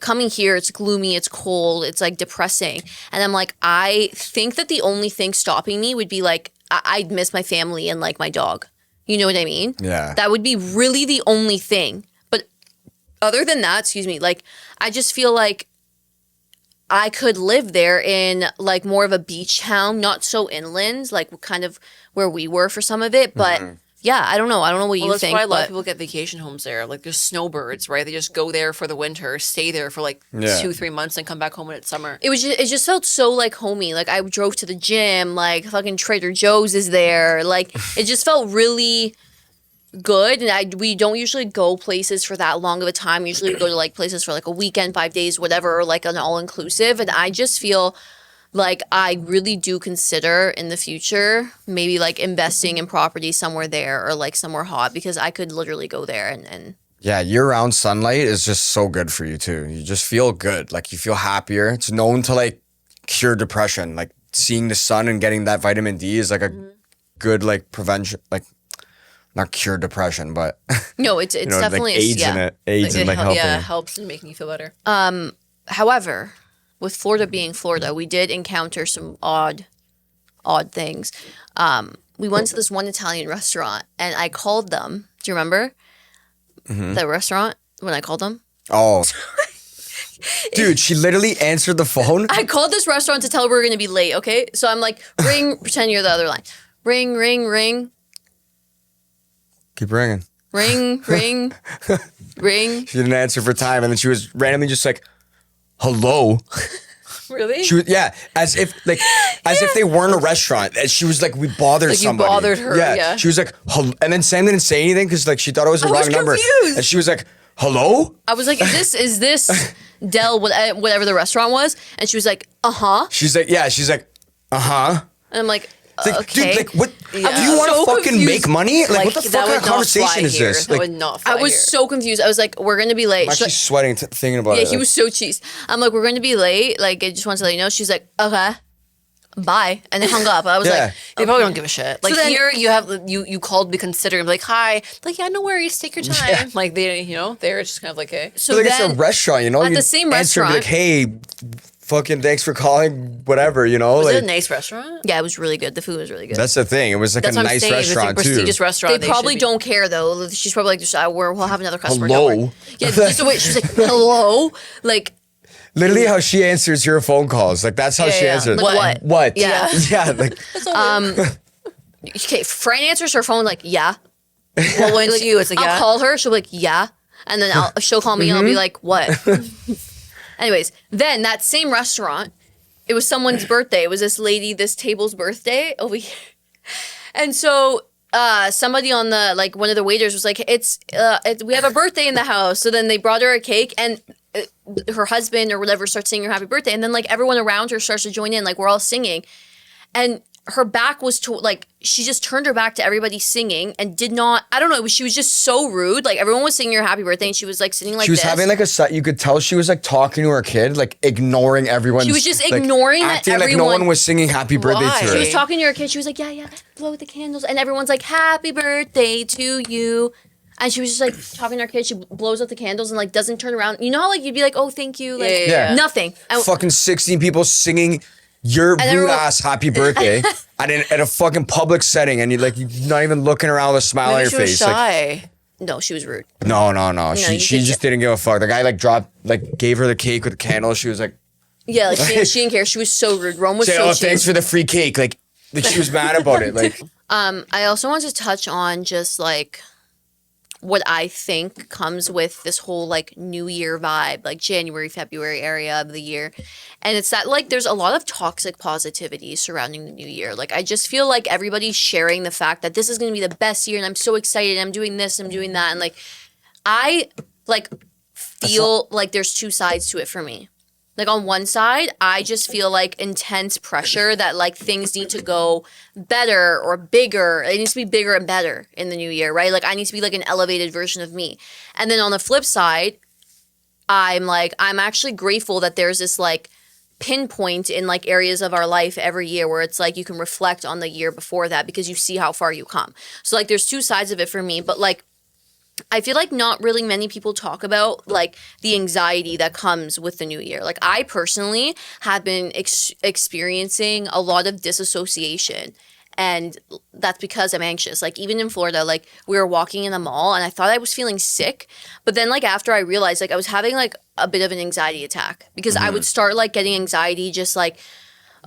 Speaker 1: coming here, it's gloomy, it's cold, it's like depressing, and I'm like, I think that the only thing stopping me would be like I'd miss my family and like my dog. You know what I mean?
Speaker 3: Yeah.
Speaker 1: That would be really the only thing. But other than that, excuse me, like I just feel like I could live there in like more of a beach town, not so inland, like kind of where we were for some of it. But yeah, I don't know. I don't know what you
Speaker 2: Well, that's
Speaker 1: think.
Speaker 2: why a lot
Speaker 1: but
Speaker 2: of people get vacation homes there. Like there's snowbirds, right? They just go there for the winter, stay there for like
Speaker 3: Yeah.
Speaker 2: 2-3 months, and come back home when it's summer.
Speaker 1: it just felt so like homey. Like I drove to the gym, like fucking Trader Joe's is there. Like it just felt really good. And we don't usually go places for that long of a time. Usually we go to like places for like a weekend, 5 days, whatever, or like an all inclusive. And I just feel like I really do consider in the future maybe like investing in property somewhere there or like somewhere hot, because I could literally go there and
Speaker 3: Yeah, year-round sunlight is just so good for you too. You just feel good. Like you feel happier. It's known to like cure depression. Like seeing the sun and getting that vitamin D is like a good like prevention, like not cure depression, but
Speaker 1: no, it's
Speaker 3: you know,
Speaker 1: definitely
Speaker 3: like aids in it. Aids in like helping.
Speaker 2: Yeah,
Speaker 3: you.
Speaker 2: helps in making you feel better.
Speaker 1: However, with Florida being Florida, we did encounter some odd things. We went to this one Italian restaurant and I called them. Do you remember the restaurant when I called them?
Speaker 3: Oh. Dude, she literally answered the phone.
Speaker 1: I called this restaurant to tell her we were going to be late, okay? So I'm like, ring, pretend you're the other line. Ring, ring, ring,
Speaker 3: Keep ringing.
Speaker 1: ring, ring, ring.
Speaker 3: She didn't answer for time, and then she was randomly just like, "Hello."
Speaker 2: Really?
Speaker 3: She was, yeah, as if they weren't a restaurant. And she was like, "We bothered
Speaker 2: Like you
Speaker 3: somebody."
Speaker 2: bothered her, yeah.
Speaker 3: She was like, "Hello," and then Sam didn't say anything because like she thought it was the
Speaker 1: I
Speaker 3: wrong
Speaker 1: was
Speaker 3: number,
Speaker 1: confused.
Speaker 3: and she was like, "Hello."
Speaker 1: I was like, is this Del, whatever the restaurant was? And she was like, uh-huh.
Speaker 3: She's like, "Yeah." She's like, "Uh huh."
Speaker 1: And I'm like,
Speaker 3: It's like,
Speaker 1: okay.
Speaker 3: dude, like, what?
Speaker 2: Yeah.
Speaker 3: Do you want to
Speaker 1: So
Speaker 3: fucking
Speaker 1: confused.
Speaker 3: make money? Like, what the
Speaker 2: that
Speaker 3: fuck kind
Speaker 2: would
Speaker 3: of
Speaker 2: not
Speaker 3: conversation
Speaker 2: fly
Speaker 3: is
Speaker 2: here.
Speaker 3: this?
Speaker 2: That
Speaker 3: Like,
Speaker 2: would not fly
Speaker 1: I was
Speaker 2: here.
Speaker 1: so confused. I was like, we're going to be late.
Speaker 3: I'm actually sweating thinking about
Speaker 1: Yeah,
Speaker 3: it.
Speaker 1: he
Speaker 3: Like,
Speaker 1: was so cheesed. I'm like, we're going to be late. Like, I just wanted to let you know. She's like, okay, bye. And then hung up. I was
Speaker 3: Yeah.
Speaker 1: like,
Speaker 2: They probably don't give a shit. Like
Speaker 1: then-
Speaker 2: here, you have you called to consider and be like, hi. Like, yeah, no worries, take your time.
Speaker 3: Yeah.
Speaker 2: Like they, they're just kind of like, hey.
Speaker 1: so
Speaker 3: like
Speaker 1: then,
Speaker 3: it's a restaurant, you know?
Speaker 1: at
Speaker 3: You
Speaker 1: the same
Speaker 3: answer and be like,
Speaker 1: restaurant-
Speaker 3: "Hey, fucking thanks for calling," whatever, you know?
Speaker 2: Was
Speaker 3: like,
Speaker 2: it a nice restaurant?
Speaker 1: yeah, it was really good. The food was really good.
Speaker 3: that's the thing. It was like
Speaker 2: That's
Speaker 3: a
Speaker 2: what I'm
Speaker 3: nice
Speaker 2: saying. It's
Speaker 3: restaurant
Speaker 2: a
Speaker 3: too.
Speaker 2: prestigious restaurant.
Speaker 1: They probably
Speaker 2: should be-
Speaker 1: don't care though. She's probably like, just, we'll have another customer.
Speaker 3: Hello?
Speaker 1: Don't worry. Yeah, just the way she's like, hello, like.
Speaker 3: Literally how she answers your phone calls. Like that's how she
Speaker 2: yeah.
Speaker 3: answers.
Speaker 1: Like, what?
Speaker 3: What?
Speaker 1: Yeah.
Speaker 3: Yeah. Like
Speaker 1: Okay, Fran answers her phone like, yeah.
Speaker 2: Well, when it's you, it's like,
Speaker 1: I'll
Speaker 2: yeah.
Speaker 1: call her. She'll be like, yeah. And then she'll call me and I'll be like, what? Anyways, then that same restaurant, it was someone's birthday. It was this table's birthday over here. And so somebody on the, like one of the waiters was like, we have a birthday in the house. So then they brought her a cake and her husband or whatever starts singing her happy birthday. And then like everyone around her starts to join in. Like we're all singing. And her back was to, like, she just turned her back to everybody singing and did not, I don't know, she was just so rude. Like everyone was singing her happy birthday and she was like sitting like
Speaker 3: she was
Speaker 1: this.
Speaker 3: having like a set. You could tell she was like talking to her kid, like ignoring everyone.
Speaker 1: She was just ignoring that
Speaker 3: acting like no
Speaker 1: everyone-
Speaker 3: one was singing happy birthday
Speaker 2: Why?
Speaker 3: to
Speaker 1: She
Speaker 3: her.
Speaker 1: was talking to her kid. She was like, yeah, blow the candles. And everyone's like, happy birthday to you. And she was just like talking to our kids. She blows out the candles and like doesn't turn around. You know how like you'd be like, oh, thank you. Like
Speaker 3: Yeah.
Speaker 1: nothing.
Speaker 3: Fucking 16 people singing your
Speaker 1: then
Speaker 3: rude
Speaker 1: we're all-
Speaker 3: ass happy birthday at a fucking public setting, and you're not even looking around with a smile on
Speaker 2: Maybe
Speaker 3: your
Speaker 2: she was
Speaker 3: face. Like,
Speaker 2: shy.
Speaker 1: No, she was rude.
Speaker 3: no.
Speaker 1: you
Speaker 3: She
Speaker 1: could
Speaker 3: just didn't give a fuck. The guy gave her the cake with the candle. She was like,
Speaker 1: Yeah, like she didn't care. She was so rude. Rome was
Speaker 3: say,
Speaker 1: so
Speaker 3: oh,
Speaker 1: cheap.
Speaker 3: thanks for the free cake. Like she was mad about it. Like,
Speaker 1: I also want to touch on just like what I think comes with this whole like New Year vibe, like January, February area of the year. And it's that like there's a lot of toxic positivity surrounding the new year. Like I just feel like everybody's sharing the fact that this is going to be the best year and I'm so excited. I'm doing this, I'm doing that. And like I like feel like there's two sides to it for me. Like on one side, I just feel like intense pressure that like things need to go better or bigger. It needs to be bigger and better in the new year, right? Like I need to be like an elevated version of me. And then on the flip side, I'm actually grateful that there's this like pinpoint in like areas of our life every year where it's like you can reflect on the year before that because you see how far you come. So like there's two sides of it for me, but like I feel like not really many people talk about like the anxiety that comes with the new year. Like I personally have been experiencing a lot of disassociation, and that's because I'm anxious. Like even in Florida, like we were walking in the mall and I thought I was feeling sick, but then like after I realized like I was having like a bit of an anxiety attack because I would start like getting anxiety just like,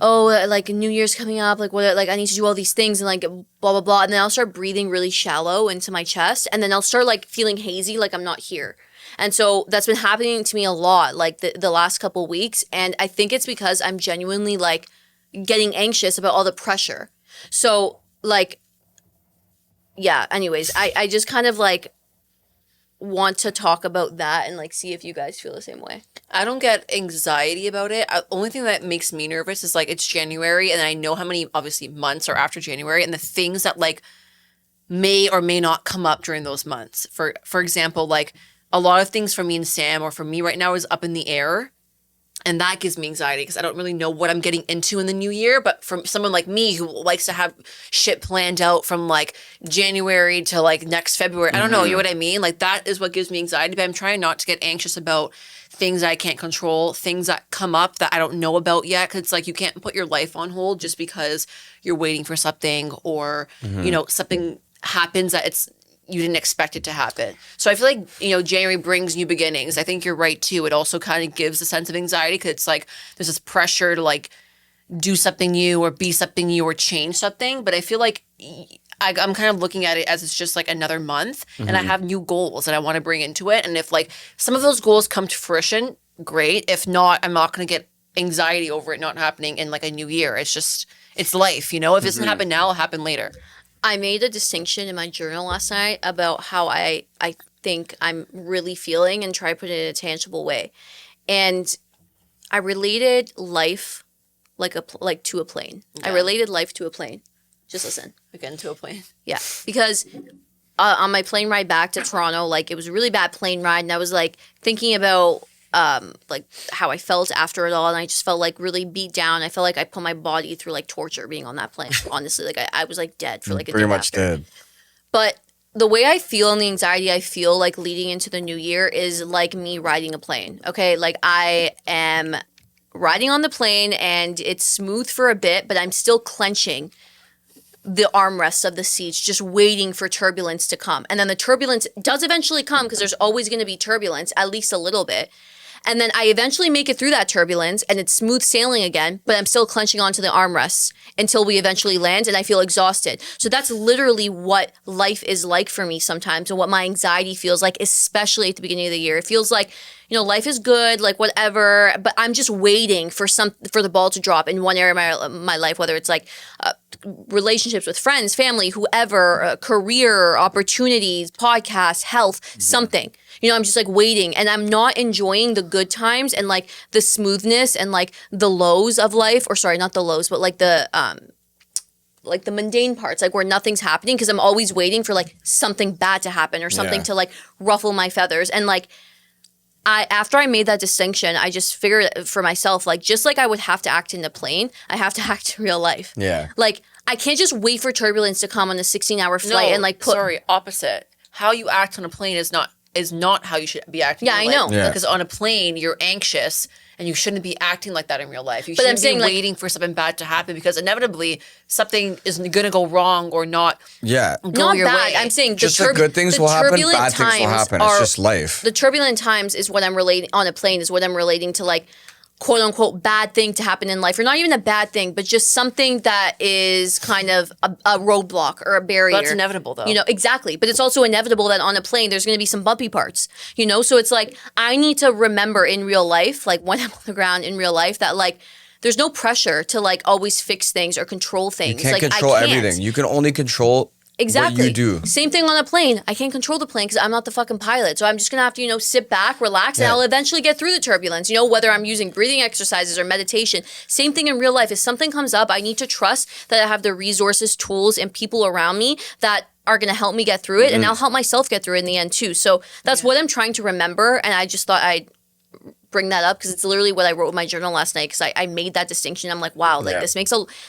Speaker 1: oh, like New Year's coming up, like what, like I need to do all these things and like blah, blah, blah. And then I'll start breathing really shallow into my chest. And then I'll start like feeling hazy, like I'm not here. And so that's been happening to me a lot, like the last couple weeks. And I think it's because I'm genuinely like getting anxious about all the pressure. So like, yeah, anyways, I just kind of like want to talk about that and like see if you guys feel the same way.
Speaker 2: I don't get anxiety about it. Only thing that makes me nervous is like it's January and I know how many obviously months are after January and the things that like may or may not come up during those months. For example, like a lot of things for me and Sam or for me right now is up in the air. And that gives me anxiety because I don't really know what I'm getting into in the new year. But from someone like me who likes to have shit planned out from like January to like next February, I don't know, you know what I mean? Like that is what gives me anxiety. But I'm trying not to get anxious about things I can't control, things that come up that I don't know about yet. Because it's like you can't put your life on hold just because you're waiting for something or, you know, something happens that you didn't expect it to happen. So I feel like, you know, January brings new beginnings. I think you're right too. It also kind of gives a sense of anxiety because it's like there's this pressure to like do something new or be something new or change something. But I feel like I'm kind of looking at it as it's just like another month and I have new goals that I want to bring into it. And if like some of those goals come to fruition, great. If not, I'm not going to get anxiety over it not happening in like a new year. It's just, it's life, you know? If it doesn't happen now, it'll happen later.
Speaker 1: I made a distinction in my journal last night about how I think I'm really feeling and try to put it in a tangible way. And I related life like to a plane.
Speaker 2: Okay.
Speaker 1: I related life to a plane. Just listen.
Speaker 2: Again, to a plane.
Speaker 1: Yeah, because on my plane ride back to Toronto, like it was a really bad plane ride, and I was like thinking about like how I felt after it all, and I just felt like really beat down. I felt like I put my body through like torture being on that plane. Honestly, like I was like dead for like a
Speaker 3: pretty
Speaker 1: day
Speaker 3: much
Speaker 1: after.
Speaker 3: dead.
Speaker 1: But the way I feel and the anxiety I feel like leading into the new year is like me riding a plane. Okay, like I am riding on the plane and it's smooth for a bit, but I'm still clenching the armrests of the seats, just waiting for turbulence to come. And then the turbulence does eventually come because there's always going to be turbulence, at least a little bit. And then I eventually make it through that turbulence and it's smooth sailing again, but I'm still clenching onto the armrests until we eventually land and I feel exhausted. So that's literally what life is like for me sometimes and what my anxiety feels like, especially at the beginning of the year. It feels like, you know, life is good, like whatever, but I'm just waiting for the ball to drop in one area of my life, whether it's like relationships with friends, family, whoever, career, opportunities, podcasts, health, something. You know, I'm just like waiting and I'm not enjoying the good times and like the smoothness and like the lows of life, or sorry, not the lows, but like the mundane parts, like where nothing's happening because I'm always waiting for like something bad to happen or something to like ruffle my feathers. And like after I made that distinction, I just figured for myself, like just like I would have to act in the plane, I have to act in real life.
Speaker 3: Yeah.
Speaker 1: Like I can't just wait for turbulence to come on a 16-hour flight and like put.
Speaker 2: Sorry, opposite. how you act on a plane is not how you should be acting.
Speaker 1: Yeah,
Speaker 2: in
Speaker 1: I
Speaker 2: real
Speaker 1: know.
Speaker 2: life.
Speaker 3: Yeah.
Speaker 2: Because on a plane, you're anxious and you shouldn't be acting like that in real life. You
Speaker 1: But I'm
Speaker 2: shouldn't
Speaker 1: saying,
Speaker 2: be
Speaker 1: like-
Speaker 2: waiting for something bad to happen because inevitably something is going to go wrong or not
Speaker 3: Yeah.
Speaker 2: go
Speaker 1: Not
Speaker 2: your
Speaker 1: bad.
Speaker 2: way.
Speaker 1: I'm saying
Speaker 3: Just the good things will happen,
Speaker 1: turbulent
Speaker 3: bad things will
Speaker 1: times
Speaker 3: happen. It's
Speaker 1: are-
Speaker 3: just life.
Speaker 1: The turbulent times is what I'm relating on a plane is what I'm relating to, like, quote unquote bad thing to happen in life, or not even a bad thing, but just something that is kind of a roadblock or a barrier.
Speaker 2: That's inevitable, though.
Speaker 1: You know, exactly. But it's also inevitable that on a plane there's going to be some bumpy parts. You know, so it's like I need to remember in real life, like when I'm on the ground in real life, that like there's no pressure to like always fix things or control
Speaker 3: You
Speaker 1: things.
Speaker 3: can't
Speaker 1: like
Speaker 3: control
Speaker 1: I can't.
Speaker 3: everything. You can only control
Speaker 1: Exactly.
Speaker 3: what you do.
Speaker 1: Same thing on a plane. I can't control the plane because I'm not the fucking pilot. So I'm just gonna have to, you know, sit back, relax, and
Speaker 3: Yeah.
Speaker 1: I'll eventually get through the turbulence. You know, whether I'm using breathing exercises or meditation. Same thing in real life. If something comes up, I need to trust that I have the resources, tools, and people around me that are gonna help me get through it, and I'll help myself get through it in the end too. So that's what I'm trying to remember, and I just thought I'd bring that up because it's literally what I wrote in my journal last night because I made that distinction. I'm like, wow, like
Speaker 3: Yeah.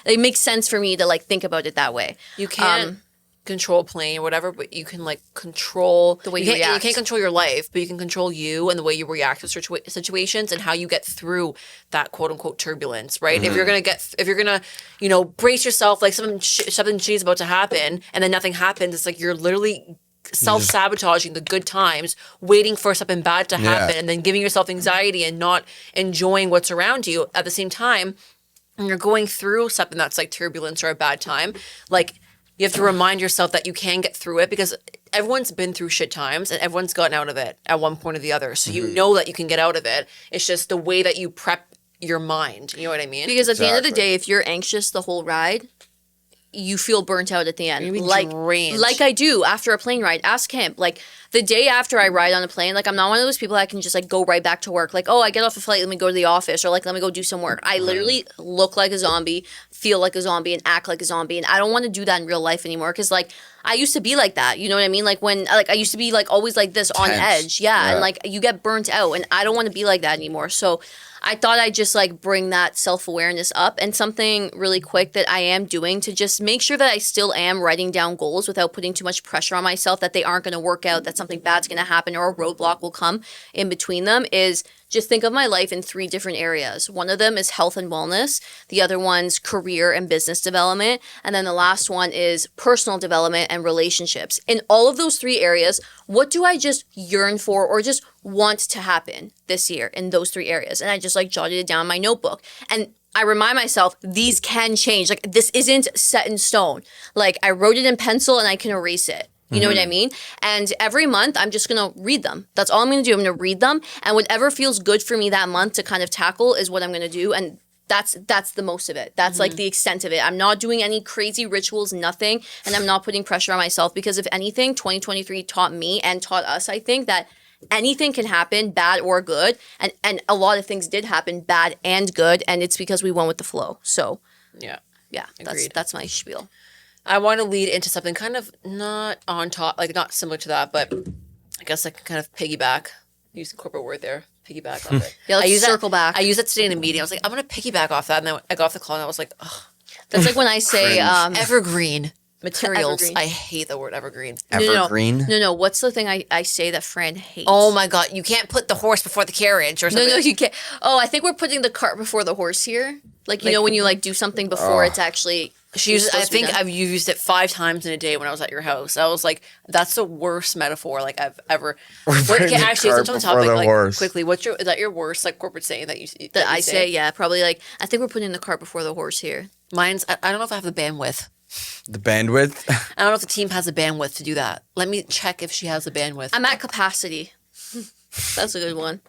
Speaker 1: it makes sense for me to like think about it that way.
Speaker 2: You can't control a plane or whatever, but you can like control
Speaker 1: The way you
Speaker 2: can't,
Speaker 1: react.
Speaker 2: You can't control your life, but you can control you and the way you react to situations and how you get through that quote unquote turbulence, right? If you're gonna, you know, brace yourself like something shit's about to happen and then nothing happens, it's like you're literally self-sabotaging the good times, waiting for something bad to happen, and then giving yourself anxiety and not enjoying what's around you. At the same time, when you're going through something that's like turbulence or a bad time, like you have to remind yourself that you can get through it because everyone's been through shit times and everyone's gotten out of it at one point or the other. So you know that you can get out of it. It's just the way that you prep your mind. You know what I mean?
Speaker 1: Because at the end of the
Speaker 3: Exactly.
Speaker 1: day, if you're anxious the whole ride, you feel burnt out at the end.
Speaker 2: You'll be
Speaker 1: like
Speaker 2: drained.
Speaker 1: like I do after a plane ride. Ask him. Like the day after I ride on a plane, like I'm not one of those people that can just like go right back to work. Like, oh, I get off a flight, let me go to the office, or like let me go do some work. I literally look like a zombie, feel like a zombie, and act like a zombie. And I don't want to do that in real life anymore because like I used to be like that. You know what I mean? Like when like I used to be like always like this on
Speaker 3: Tense.
Speaker 1: edge. Yeah. And
Speaker 3: Yeah.
Speaker 1: like you get burnt out, and I don't want to be like that anymore. So I thought I'd just like bring that self-awareness up, and something really quick that I am doing to just make sure that I still am writing down goals without putting too much pressure on myself that they aren't going to work out, that something bad's going to happen or a roadblock will come in between them, is just think of my life in 3 different areas. One of them is health and wellness. The other one's career and business development. And then the last one is personal development and relationships. In all of those 3 areas, what do I just yearn for or just want to happen this year in those 3 areas? And I just like jotted it down in my notebook. And I remind myself these can change. Like this isn't set in stone. Like I wrote it in pencil and I can erase it. You know what I mean? And every month, I'm just going to read them. That's all I'm going to do. I'm going to read them. And whatever feels good for me that month to kind of tackle is what I'm going to do. And that's the most of it. That's like the extent of it. I'm not doing any crazy rituals, nothing. And I'm not putting pressure on myself because if anything, 2023 taught me and taught us, I think, that anything can happen, bad or good. And a lot of things did happen, bad and good. And it's because we went with the flow. So,
Speaker 2: yeah.
Speaker 1: yeah,
Speaker 2: Agreed.
Speaker 1: that's my spiel.
Speaker 2: I want to lead into something kind of not on top, like not similar to that, but I guess I can kind of piggyback. Use the corporate word there. Piggyback off it.
Speaker 1: Yeah, let's
Speaker 2: I use
Speaker 1: circle
Speaker 2: that,
Speaker 1: back.
Speaker 2: I used that today in a meeting. I was like, I'm going to piggyback off that. And then I got off the call and I was like, ugh.
Speaker 1: That's like when I say,
Speaker 2: Evergreen materials.
Speaker 1: Evergreen.
Speaker 2: I hate the word evergreen.
Speaker 3: Evergreen.
Speaker 1: No. What's the thing I say that Fran hates?
Speaker 2: Oh my God. You can't put the horse before the carriage or
Speaker 1: No,
Speaker 2: something.
Speaker 1: you can't. Oh, I think we're putting the cart before the horse here. Like, you know, when you like do something before it's actually.
Speaker 2: She used, I
Speaker 1: supposed to be
Speaker 2: think
Speaker 1: done.
Speaker 2: I've used it 5 times in a day when I was at your house. I was like, that's the worst metaphor like I've ever.
Speaker 3: putting the
Speaker 2: Actually,
Speaker 3: cart
Speaker 2: it's on
Speaker 3: before
Speaker 2: topic.
Speaker 3: the
Speaker 2: Like
Speaker 3: horse.
Speaker 2: quickly, is that your worst like corporate saying that you
Speaker 1: That I say, yeah, probably like, I think we're putting the cart before the horse here.
Speaker 2: Mine's I don't know if I have the bandwidth.
Speaker 3: The bandwidth.
Speaker 2: I don't know if the team has the bandwidth to do that. Let me check if she has the bandwidth.
Speaker 1: I'm at capacity. That's a good one.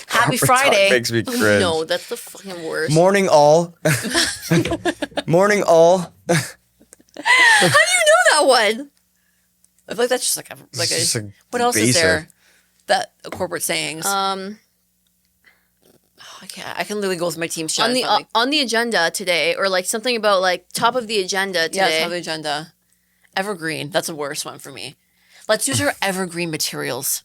Speaker 2: Happy
Speaker 3: Corporate talk
Speaker 2: Friday.
Speaker 3: makes me cringe.
Speaker 1: No, that's the fucking worst.
Speaker 3: Morning all. Morning all.
Speaker 1: How do you know that one?
Speaker 2: I feel like that's just like
Speaker 3: It's just a
Speaker 2: what else is
Speaker 3: basic.
Speaker 2: there? That corporate sayings. I can literally go with my team's chat.
Speaker 1: On the agenda today, or like something about like top of the agenda today.
Speaker 2: Yeah, it's on the agenda. Evergreen. That's the worst one for me. Let's use our evergreen materials.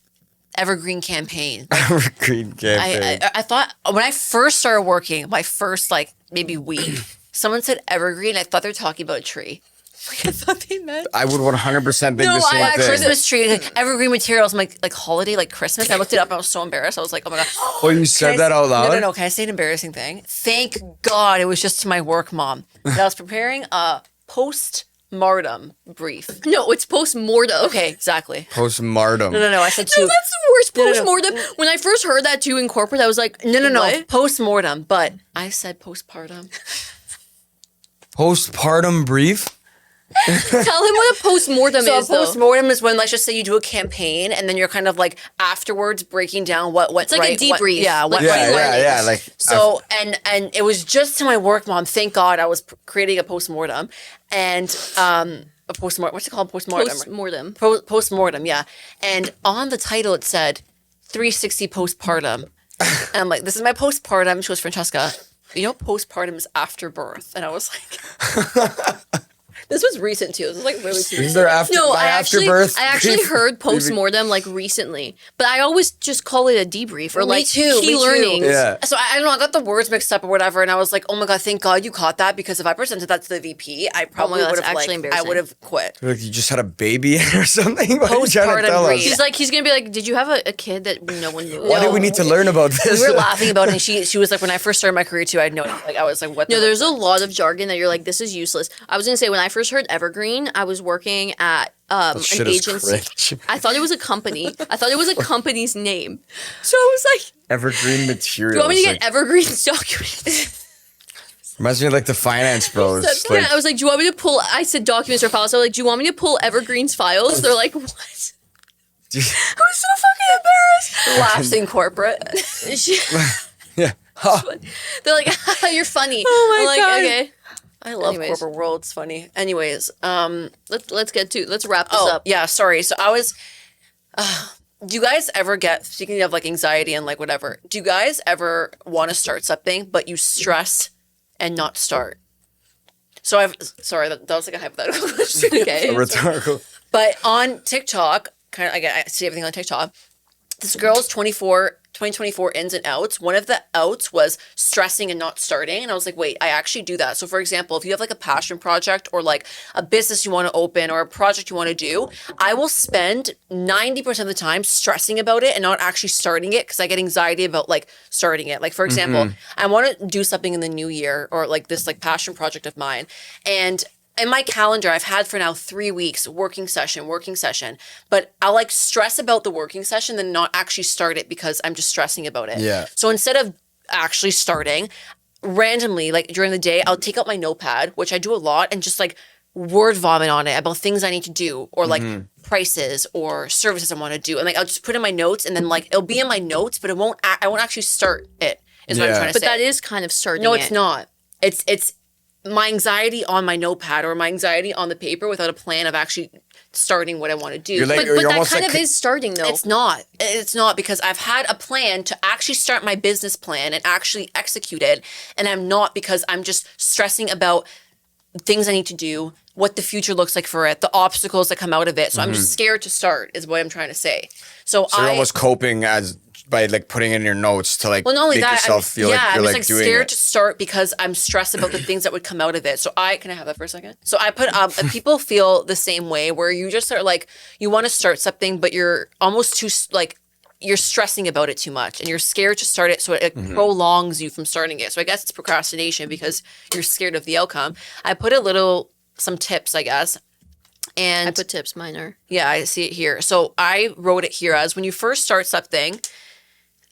Speaker 2: Evergreen campaign.
Speaker 3: Evergreen campaign.
Speaker 2: I thought when I first started working, my first like maybe week, someone said evergreen. I thought they were talking about a tree. I thought they meant.
Speaker 3: I would 100% think
Speaker 1: No,
Speaker 3: the same
Speaker 1: I
Speaker 3: thing.
Speaker 2: Christmas tree, like evergreen materials. I'm like holiday, like Christmas. I looked it up and I was so embarrassed. I was like, oh my God.
Speaker 3: Oh, you said that out loud?
Speaker 2: No. Can I say an embarrassing thing? Thank God it was just to my work mom. That I was preparing a post-mortem brief.
Speaker 1: No, it's post-mortem.
Speaker 2: Okay, exactly.
Speaker 3: Postmortem.
Speaker 2: No. I said
Speaker 1: No,
Speaker 2: two.
Speaker 1: that's the worst
Speaker 2: No.
Speaker 1: post-mortem. When I first heard that too in corporate, I was like,
Speaker 2: No.
Speaker 1: what?
Speaker 2: Post-mortem. But I said postpartum.
Speaker 3: Postpartum brief?
Speaker 1: Tell him what a post-mortem
Speaker 2: So
Speaker 1: is,
Speaker 2: a post-mortem is when, let's just say you do a campaign and then you're kind of like afterwards breaking down what's
Speaker 1: It's like a
Speaker 2: right.
Speaker 1: debrief.
Speaker 2: What
Speaker 3: Yeah,
Speaker 2: right learning.
Speaker 3: yeah. Like,
Speaker 2: So and it was just to my work mom. Thank God I was creating a postmortem, and a postmortem. What's it called? Postmortem.
Speaker 1: Post-mortem.
Speaker 2: Postmortem. Yeah. And on the title it said 360 postpartum, and I'm like, this is my postpartum. She goes, Francesca, you know, postpartum is after birth, and I was like. This was recent too. This was like really too
Speaker 3: is there after,
Speaker 1: No,
Speaker 3: by
Speaker 1: I actually
Speaker 3: afterbirth?
Speaker 1: heard post-mortem like recently, but I always just call it a debrief or like
Speaker 2: Me
Speaker 1: key
Speaker 2: too.
Speaker 1: learnings.
Speaker 3: Yeah.
Speaker 2: So I don't know. I got the words mixed up or whatever, and I was like, "Oh my God, thank God you caught that!" Because if I presented that to the VP, I probably
Speaker 1: God,
Speaker 2: would
Speaker 1: that's
Speaker 2: have
Speaker 1: actually
Speaker 2: I
Speaker 1: embarrassing.
Speaker 2: would have quit.
Speaker 3: Like you just had a baby or something? What are you trying
Speaker 2: Postpartum
Speaker 3: to tell us?
Speaker 2: breed.
Speaker 1: He's gonna be like, did you have a kid that no one knew?
Speaker 3: Why do we need to learn about this?
Speaker 2: We were laughing about it, and she was like, when I first started my career too, I had no like I was like, "What?"
Speaker 1: No, there's a lot of jargon that you're like, this is useless. I was gonna say when I first heard Evergreen, I was working at an
Speaker 3: shit is
Speaker 1: agency.
Speaker 3: cringe.
Speaker 1: I thought it was a company. I thought it was a company's name. So I was like,
Speaker 3: Evergreen materials.
Speaker 1: do you want me to
Speaker 3: like,
Speaker 1: get Evergreen's documents?
Speaker 3: reminds me of like the finance bros.
Speaker 1: Yeah,
Speaker 3: like,
Speaker 1: I was like, do you want me to pull? I said documents or files. I was like, do you want me to pull Evergreen's files? They're like, what? I was so fucking embarrassed.
Speaker 2: laughs in corporate.
Speaker 3: yeah.
Speaker 1: They're like, you're funny.
Speaker 2: Oh my
Speaker 1: I'm like,
Speaker 2: God.
Speaker 1: okay.
Speaker 2: I love
Speaker 1: Anyways.
Speaker 2: corporate world. It's funny. Anyways,
Speaker 1: Let's wrap this up.
Speaker 2: yeah, sorry. So I was. Do you guys ever get, speaking of like anxiety and like whatever, do you guys ever want to start something but you stress and not start? So that was like a hypothetical question.
Speaker 1: Okay.
Speaker 3: Rhetorical.
Speaker 2: But on TikTok, I see everything on TikTok. This girl's 2024 ins and outs. One of the outs was stressing and not starting. And I was like, wait, I actually do that. So for example, if you have like a passion project or like a business you want to open or a project you want to do, I will spend 90% of the time stressing about it and not actually starting it because I get anxiety about like starting it. Like for example, I want to do something in the new year or like this like passion project of mine. And in my calendar, I've had for now 3 weeks working session, but I'll like stress about the working session then not actually start it because I'm just stressing about it.
Speaker 3: Yeah.
Speaker 2: So instead of actually starting, randomly, like during the day, I'll take out my notepad, which I do a lot, and just like word vomit on it about things I need to do or like prices or services I want to do. And like I'll just put in my notes and then like it'll be in my notes, but I won't actually start it, is what I'm
Speaker 3: Yeah.
Speaker 2: trying to
Speaker 1: But
Speaker 2: say.
Speaker 1: that is kind of starting.
Speaker 2: No, it's
Speaker 1: it.
Speaker 2: not. It's my anxiety on my notepad or my anxiety on the paper without a plan of actually starting what I want to do.
Speaker 3: You're like-
Speaker 1: But
Speaker 3: You're
Speaker 1: that
Speaker 3: almost
Speaker 1: kind
Speaker 3: like-
Speaker 1: of is starting though.
Speaker 2: It's not. It's not because I've had a plan to actually start my business plan and actually execute it. And I'm not because I'm just stressing about things I need to do, what the future looks like for it, the obstacles that come out of it. So I'm just scared to start is what I'm trying to say. So
Speaker 3: You're almost coping by like putting in your notes to like
Speaker 2: well, not only
Speaker 3: make
Speaker 2: that,
Speaker 3: yourself feel like
Speaker 2: I'm
Speaker 3: you're
Speaker 2: just
Speaker 3: like doing
Speaker 2: scared
Speaker 3: it.
Speaker 2: to start because I'm stressed about the things that would come out of it. So can I have that for a second? So I put people feel the same way where you just are like you want to start something, but you're almost too like you're stressing about it too much and you're scared to start it, so it prolongs you from starting it. So I guess it's procrastination because you're scared of the outcome. I put some tips, I guess. And
Speaker 1: I put tips, minor.
Speaker 2: yeah, I see it here. So I wrote it here as when you first start something.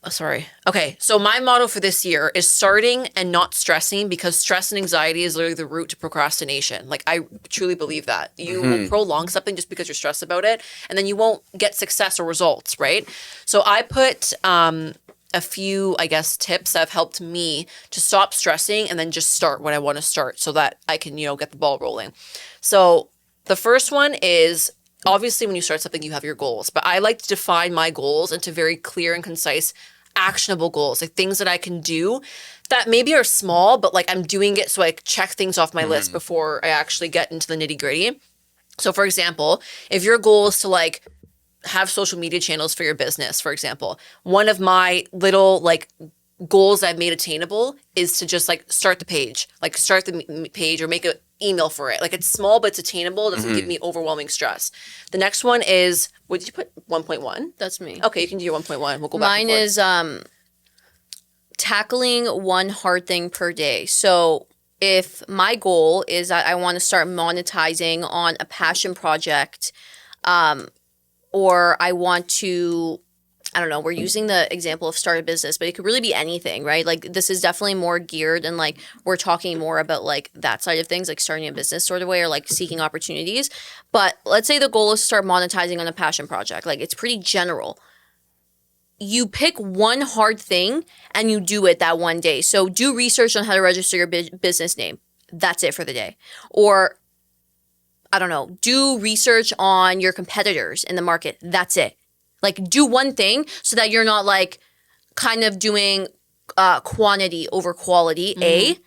Speaker 2: Oh, sorry. Okay. So my motto for this year is starting and not stressing because stress and anxiety is literally the root to procrastination. Like I truly believe that. You will prolong something just because you're stressed about it and then you won't get success or results, right? So I put a few, I guess, tips that have helped me to stop stressing and then just start when I want to start so that I can, get the ball rolling. So the first one is obviously when you start something, you have your goals, but I like to define my goals into very clear and concise, actionable goals, like things that I can do that maybe are small, but like I'm doing it so I check things off my list before I actually get into the nitty gritty. So for example, if your goal is to like have social media channels for your business, for example, one of my little like goals I've made attainable is to just like start the page, page or make an email for it. Like it's small, but it's attainable. It doesn't give me overwhelming stress. The next one is, what did you put? 1.1?
Speaker 1: That's me.
Speaker 2: Okay, you can do your 1.1. We'll go back.
Speaker 1: Mine is tackling one hard thing per day. So if my goal is that I want to start monetizing on a passion project, or I want to, I don't know, we're using the example of start a business, but it could really be anything, right? Like this is definitely more geared and like we're talking more about like that side of things, like starting a business sort of way or like seeking opportunities. But let's say the goal is to start monetizing on a passion project. Like it's pretty general. You pick one hard thing and you do it that one day. So do research on how to register your business name. That's it for the day. Or I don't know, do research on your competitors in the market. That's it. Like do one thing so that you're not like kind of doing quantity over quality, A.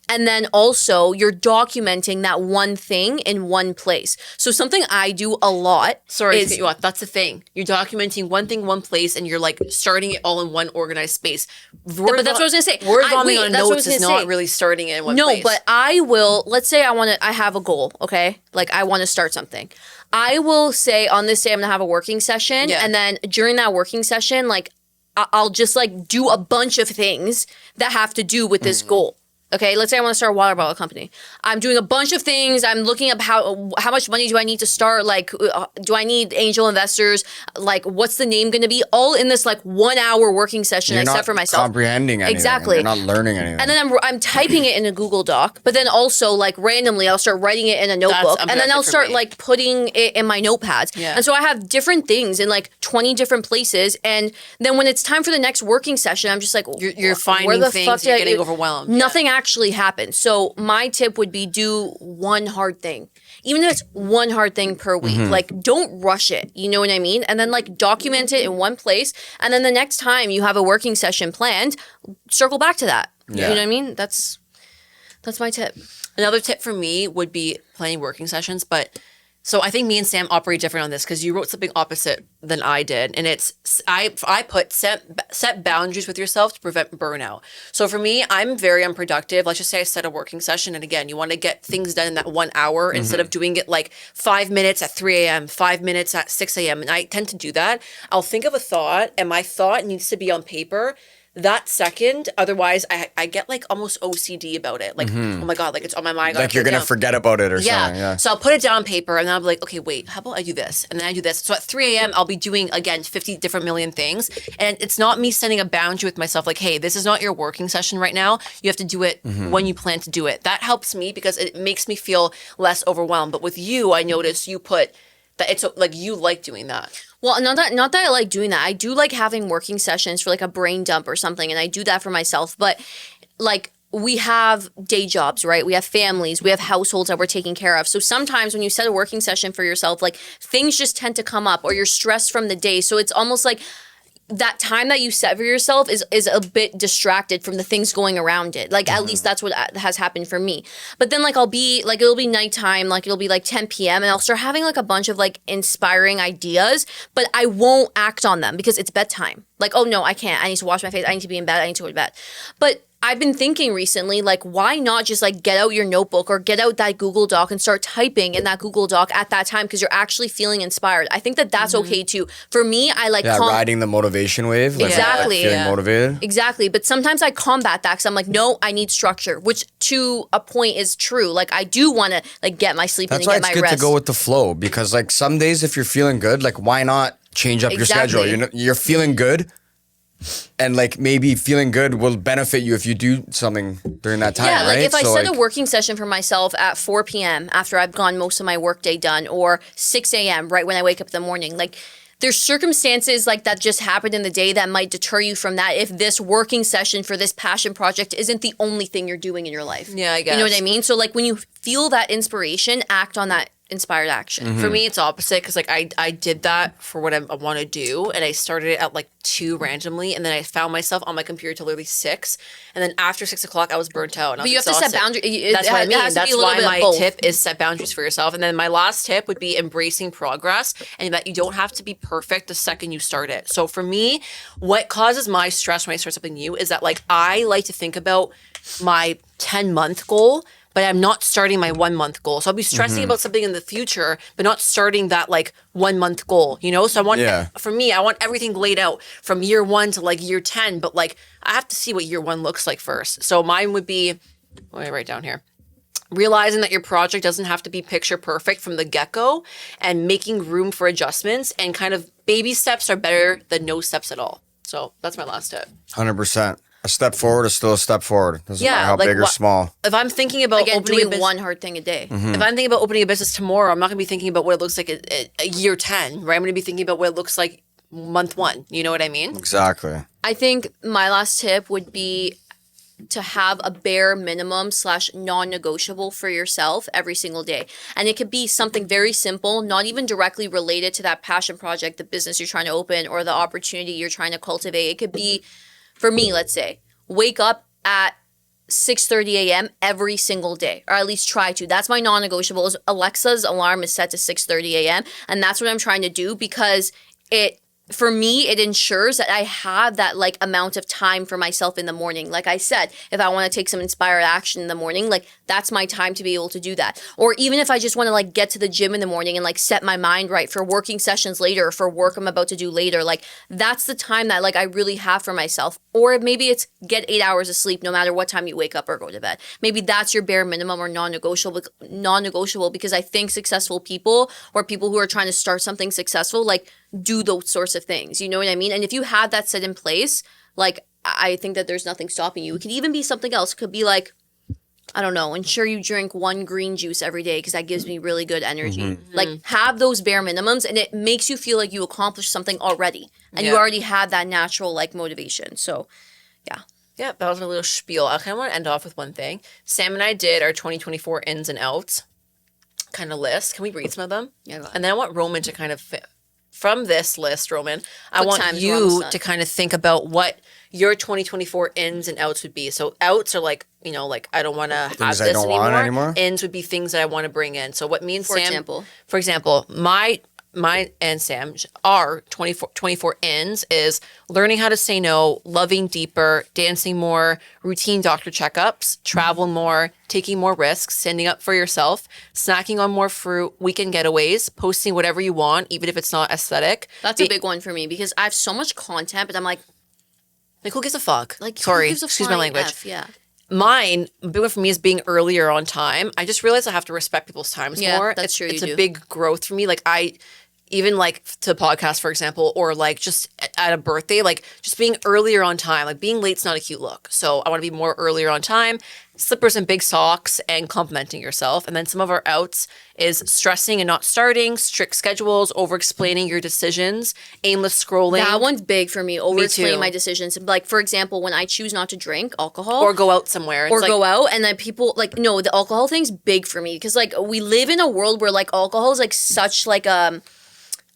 Speaker 1: And then also you're documenting that one thing in one place. So something I do a lot is,
Speaker 2: that's the thing. You're documenting one thing, one place, and you're like starting it all in one organized space.
Speaker 1: But that's what I was gonna say.
Speaker 2: Word bombing on notes is not really starting it in one place.
Speaker 1: No, but I will, let's say I have a goal, okay? Like I want to start something. I will say on this day I'm gonna have a working session, and then during that working session, like I'll just like do a bunch of things that have to do with this goal. Okay, let's say I want to start a water bottle company. I'm doing a bunch of things. I'm looking up how much money do I need to start? Like, do I need angel investors? Like, what's the name going to be? All in this like 1 hour working session I set for myself.
Speaker 3: Comprehending anything.
Speaker 1: Exactly.
Speaker 3: You're not learning anything.
Speaker 1: And then I'm typing it in a Google Doc, but then also like randomly I'll start writing it in a notebook, and then I'll start like putting it in my notepads. Yeah. And so I have different things in like 20 different places, and then when it's time for the next working session, I'm just like,
Speaker 2: you're finding things, you're getting overwhelmed.
Speaker 1: Nothing actually happens. So my tip would be do one hard thing. Even if it's one hard thing per week, like don't rush it. You know what I mean? And then like document it in one place. And then the next time you have a working session planned, circle back to that. Yeah. You know what I mean? That's my tip.
Speaker 2: Another tip for me would be planning working sessions, but so I think me and Sam operate different on this because you wrote something opposite than I did. And it's, I put set boundaries with yourself to prevent burnout. So for me, I'm very unproductive. Let's just say I set a working session. And again, you want to get things done in that 1 hour instead of doing it like 5 minutes at 3 a.m., 5 minutes at 6 a.m. And I tend to do that. I'll think of a thought and my thought needs to be on paper that second. Otherwise, I get like almost OCD about it. Like, oh my God, like it's on my mind.
Speaker 3: Like you're going to forget about it or something. Yeah.
Speaker 2: So I'll put it down on paper and then I'll be like, okay, wait, how about I do this? And then I do this. So at 3 a.m., I'll be doing, again, 50 different million things. And it's not me setting a boundary with myself. Like, hey, this is not your working session right now. You have to do it when you plan to do it. That helps me because it makes me feel less overwhelmed. But with you, I noticed you put that it's like you like doing that.
Speaker 1: Well, not that I like doing that. I do like having working sessions for like a brain dump or something, and I do that for myself. But like we have day jobs, right? We have families, we have households that we're taking care of. So sometimes when you set a working session for yourself, like things just tend to come up or you're stressed from the day. So it's almost like that time that you set for yourself is a bit distracted from the things going around it. Like, at least that's what has happened for me. But then, like, it'll be nighttime, like, it'll be, like, 10 p.m., and I'll start having, like, a bunch of, like, inspiring ideas, but I won't act on them because it's bedtime. Like, oh, no, I can't. I need to wash my face. I need to be in bed. I need to go to bed. But I've been thinking recently, like, why not just, like, get out your notebook or get out that Google Doc and start typing in that Google Doc at that time because you're actually feeling inspired. I think that that's okay, too. For me, I like...
Speaker 3: riding the motivation wave. Like,
Speaker 1: exactly.
Speaker 3: Feeling motivated.
Speaker 1: Exactly. But sometimes I combat that because I'm like, no, I need structure, which to a point is true. Like, I do want to, like, get my sleep and get my rest.
Speaker 3: That's why it's good to go with the flow because, like, some days if you're feeling good, like, why not change up your schedule? You're feeling good. And like maybe feeling good will benefit you if you do something during that time,
Speaker 1: yeah, like
Speaker 3: right?
Speaker 1: if I set a working session for myself at 4 p.m. after I've gone most of my workday done, or 6 a.m. right when I wake up in the morning, like there's circumstances like that just happened in the day that might deter you from that if this working session for this passion project isn't the only thing you're doing in your life.
Speaker 2: Yeah, I guess.
Speaker 1: You know what I mean? So like when you feel that inspiration, act on that inspired action.
Speaker 2: For me, it's opposite because like I did that for what I want to do, and I started it at like 2 randomly, and then I found myself on my computer till literally 6, and then after 6 o'clock I was burnt out. And I was
Speaker 1: But you have to set
Speaker 2: exhausted.
Speaker 1: boundaries.
Speaker 2: That's what I mean. That's why my
Speaker 1: both.
Speaker 2: tip is set boundaries for yourself. And then my last tip would be embracing progress and that you don't have to be perfect the second you start it. So for me, what causes my stress when I start something new is that like I like to think about my 10-month goal, but I'm not starting my 1-month goal. So I'll be stressing about something in the future, but not starting that like 1-month goal, you know? So I want, for me, I want everything laid out from year 1 to like year 10, but like I have to see what year 1 looks like first. So mine would be, let me write down here. Realizing that your project doesn't have to be picture perfect from the get-go and making room for adjustments, and kind of baby steps are better than no steps at all. So that's my last tip.
Speaker 3: 100%. A step forward is still a step forward. Doesn't matter how
Speaker 2: like
Speaker 3: big or small.
Speaker 2: If I'm thinking about
Speaker 1: Again,
Speaker 2: opening
Speaker 1: doing one hard thing a day.
Speaker 2: if I'm thinking about opening a business tomorrow, I'm not going to be thinking about what it looks like at year 10, right? I'm going to be thinking about what it looks like month 1. You know what I mean?
Speaker 3: Exactly.
Speaker 1: I think my last tip would be to have a bare minimum / non-negotiable for yourself every single day. And it could be something very simple, not even directly related to that passion project, the business you're trying to open, or the opportunity you're trying to cultivate. It could be, for me, let's say, wake up at 6:30 a.m. every single day, or at least try to. That's my non-negotiable. Alexa's alarm is set to 6:30 a.m. and that's what I'm trying to do, because for me, it ensures that I have that like amount of time for myself in the morning. Like I said, if I want to take some inspired action in the morning, like that's my time to be able to do that. Or even if I just want to like get to the gym in the morning and like set my mind right for working sessions later, or for work I'm about to do later, like that's the time that like I really have for myself. Or maybe it's get 8 hours of sleep no matter what time you wake up or go to bed. Maybe that's your bare minimum or non-negotiable, because I think successful people, or people who are trying to start something successful, like do those sorts of things. You know what I mean? And if you have that set in place, like I think that there's nothing stopping you. It could even be something else. It could be like, I don't know, ensure you drink 1 green juice every day because that gives me really good energy. Like have those bare minimums, and it makes you feel like you accomplished something already, and you already have that natural like motivation. So yeah.
Speaker 2: Yeah, that was my little spiel. I kind of want to end off with one thing. Sam and I did our 2024 ins and outs kind of list. Can we read some of them?
Speaker 1: Yeah.
Speaker 2: And then I want Roman to kind of from this list, Roman, I
Speaker 1: What
Speaker 2: want
Speaker 1: times we're
Speaker 2: you
Speaker 1: almost done.
Speaker 2: to kind of think about what your 2024 ins and outs would be. So outs are like, you know, like I don't want to have
Speaker 3: Things I
Speaker 2: this
Speaker 3: don't want anymore?
Speaker 2: Ins would be things that I want to bring in. So what me and
Speaker 1: For
Speaker 2: Sam, for example, my and Sam, our 24 ins is learning how to say no, loving deeper, dancing more, routine doctor checkups, travel more, taking more risks, standing up for yourself, snacking on more fruit, weekend getaways, posting whatever you want, even if it's not aesthetic.
Speaker 1: That's a big one for me, because I have so much content, but I'm like
Speaker 2: who gives a fuck?
Speaker 1: who
Speaker 2: Sorry,
Speaker 1: gives a
Speaker 2: excuse my
Speaker 1: flying
Speaker 2: language.
Speaker 1: F? Yeah.
Speaker 2: Mine, a big one for me is being earlier on time. I just realized I have to respect people's times
Speaker 1: Yeah,
Speaker 2: more.
Speaker 1: that's true,
Speaker 2: It's
Speaker 1: you
Speaker 2: a
Speaker 1: do.
Speaker 2: big growth for me. Like even like to podcast, for example, or like just at a birthday, like just being earlier on time. Like being late's not a cute look. So I want to be more earlier on time. Slippers and big socks, and complimenting yourself. And then some of our outs is stressing and not starting, strict schedules, over explaining your decisions, aimless scrolling.
Speaker 1: That one's big for me. Over
Speaker 2: too.
Speaker 1: explaining my decisions. Like, for example, when I choose not to drink alcohol
Speaker 2: or go out somewhere. It's
Speaker 1: or
Speaker 2: like,
Speaker 1: go out, and then people like, no, the alcohol thing's big for me, because like we live in a world where like alcohol is like such like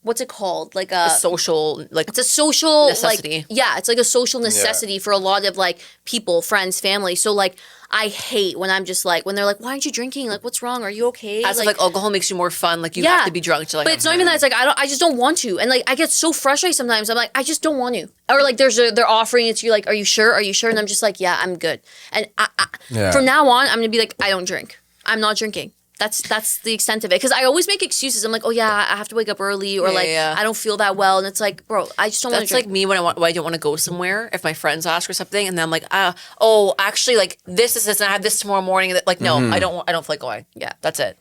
Speaker 1: what's it called? Like a
Speaker 2: social, like
Speaker 1: it's a social
Speaker 2: necessity.
Speaker 1: Like, yeah, it's like a social necessity for a lot of like people, friends, family. So like I hate when I'm just like, when they're like, why aren't you drinking? Like, what's wrong? Are you okay?
Speaker 2: as if like alcohol makes you more fun. Like you
Speaker 1: Yeah.
Speaker 2: have to be drunk to like.
Speaker 1: But it's not even that. It's like I just don't want to, and like I get so frustrated sometimes. I'm like, I just don't want to, or like they're offering it to you, like, are you sure? Are you sure? And I'm just like, yeah, I'm good. And from now on, I'm gonna be like, I don't drink. I'm not drinking. That's the extent of it, because I always make excuses. I'm like, oh yeah, I have to wake up early, or I don't feel that well, and it's like, bro, I just don't want to
Speaker 2: That's
Speaker 1: drink.
Speaker 2: like me when I don't want to go somewhere. If my friends ask for something, and then I'm like, oh, actually, like this is this, and I have this tomorrow morning. And like, no, I don't feel like going.
Speaker 1: Yeah.
Speaker 2: That's it.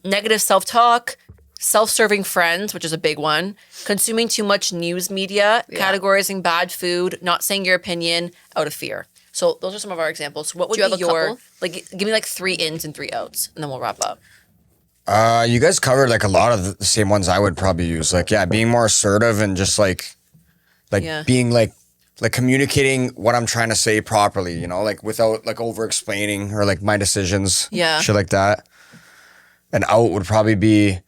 Speaker 2: Negative self-talk, self-serving friends, which is a big one. Consuming too much news media, categorizing bad food, not saying your opinion out of fear. So those are some of our examples. What would
Speaker 1: you
Speaker 2: be
Speaker 1: have a
Speaker 2: your
Speaker 1: couple?
Speaker 2: like? Give me like 3 ins and 3 outs, and then we'll wrap up.
Speaker 3: You guys covered like a lot of the same ones I would probably use. Like, yeah, being more assertive and just like
Speaker 2: Yeah.
Speaker 3: being like like communicating what I'm trying to say properly, you know, like without like over explaining or like my decisions,
Speaker 2: Yeah.
Speaker 3: shit like that. And out would probably be,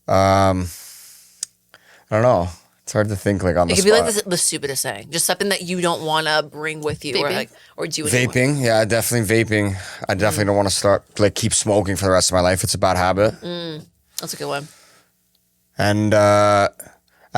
Speaker 3: I don't know. It's hard to think like on the
Speaker 2: It could
Speaker 3: spot.
Speaker 2: be like the stupidest thing, just something that you don't want to bring with you or
Speaker 1: Vaping?
Speaker 2: like or do anymore.
Speaker 3: Vaping, yeah, definitely vaping. I definitely don't want to start like keep smoking for the rest of my life. It's a bad habit.
Speaker 2: That's a good one.
Speaker 3: And I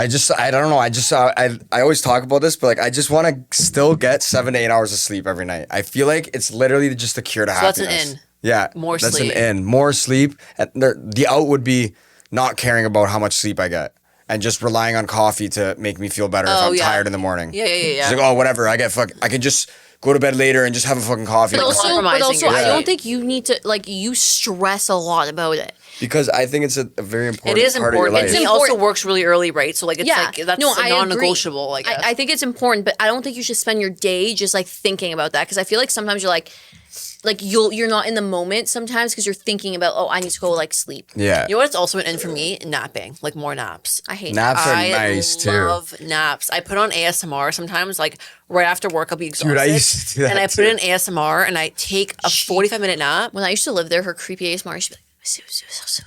Speaker 3: don't know. I always talk about this, but like I just want to still get 7 to 8 hours of sleep every night. I feel like it's literally just the cure to
Speaker 2: that's
Speaker 3: happiness.
Speaker 2: an in.
Speaker 3: Yeah,
Speaker 2: More
Speaker 3: that's
Speaker 2: sleep.
Speaker 3: an in. More sleep. And the out would be not caring about how much sleep I get and just relying on coffee to make me feel better if I'm
Speaker 2: yeah.
Speaker 3: tired in the morning.
Speaker 2: Yeah.
Speaker 3: It's like, oh, whatever. I can just go to bed later and just have a fucking coffee.
Speaker 1: But also,
Speaker 2: compromising
Speaker 1: I
Speaker 3: your
Speaker 1: don't
Speaker 3: sleep.
Speaker 1: think you need to like you stress a lot about it.
Speaker 3: Because I think it's a very important
Speaker 2: It is
Speaker 3: part of your
Speaker 2: important.
Speaker 3: life.
Speaker 2: It also works really early, right? So like it's
Speaker 1: Yeah.
Speaker 2: like that's
Speaker 1: No, I agree.
Speaker 2: non-negotiable. I guess.
Speaker 1: I think it's important, but I don't think you should spend your day just like thinking about that because I feel like sometimes you're like you're not in the moment sometimes because you're thinking about I need to go like sleep.
Speaker 3: Yeah.
Speaker 2: You know what's also an in for me? Napping. Like more naps.
Speaker 1: I hate
Speaker 3: Naps are
Speaker 2: I
Speaker 3: nice too.
Speaker 2: love naps. I put on ASMR sometimes, like right after work, I'll be exhausted.
Speaker 3: Dude, I used to do that
Speaker 2: and I
Speaker 3: too.
Speaker 2: put in ASMR and I take a 45-minute nap.
Speaker 1: When I used to live there, her creepy ASMR, she'd be like,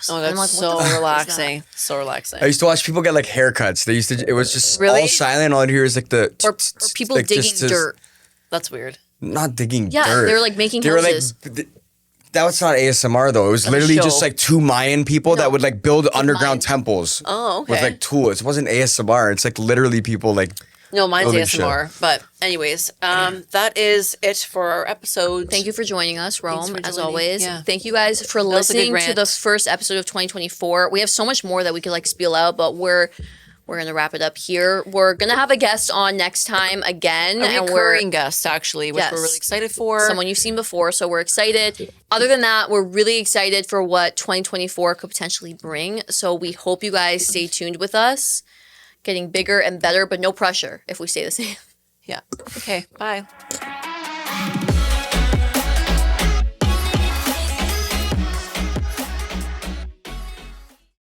Speaker 2: Oh,
Speaker 1: and
Speaker 2: that's
Speaker 1: I'm like,
Speaker 2: so
Speaker 1: what the fuck is
Speaker 2: relaxing. So relaxing.
Speaker 3: I used to watch people get like haircuts. They used to. It was just
Speaker 2: Really?
Speaker 3: all silent. All I'd hear is like the
Speaker 1: or people
Speaker 3: like,
Speaker 1: digging
Speaker 3: just this-
Speaker 1: dirt.
Speaker 2: That's weird.
Speaker 3: Not digging
Speaker 1: Yeah,
Speaker 3: dirt.
Speaker 1: they were, like, making
Speaker 3: They were like.
Speaker 1: houses.
Speaker 3: That was not ASMR though. It was literally
Speaker 2: show.
Speaker 3: just like two Mayan people that would like build underground
Speaker 1: Mayan.
Speaker 3: temples.
Speaker 2: Oh, okay.
Speaker 3: With like tools. It wasn't ASMR. It's like literally people like.
Speaker 2: No, mine's
Speaker 3: building shit.
Speaker 2: ASMR. But anyways, that is it for our episode.
Speaker 1: Thank you for joining us, Rome,
Speaker 2: for
Speaker 1: as
Speaker 2: joining.
Speaker 1: always.
Speaker 2: Yeah.
Speaker 1: Thank you guys for
Speaker 2: was a good
Speaker 1: listening to
Speaker 2: rant.
Speaker 1: the first episode of 2024. We have so much more that we could like spiel out, but we're gonna wrap it up here. We're gonna have a guest on next time again,
Speaker 2: A
Speaker 1: and
Speaker 2: recurring guest, actually, which
Speaker 1: Yes.
Speaker 2: we're really excited for.
Speaker 1: someone you've seen before, so we're excited. Other than that, we're really excited for what 2024 could potentially bring. So we hope you guys stay tuned with us. Getting bigger and better, but no pressure if we stay the same.
Speaker 2: Yeah. Okay, bye.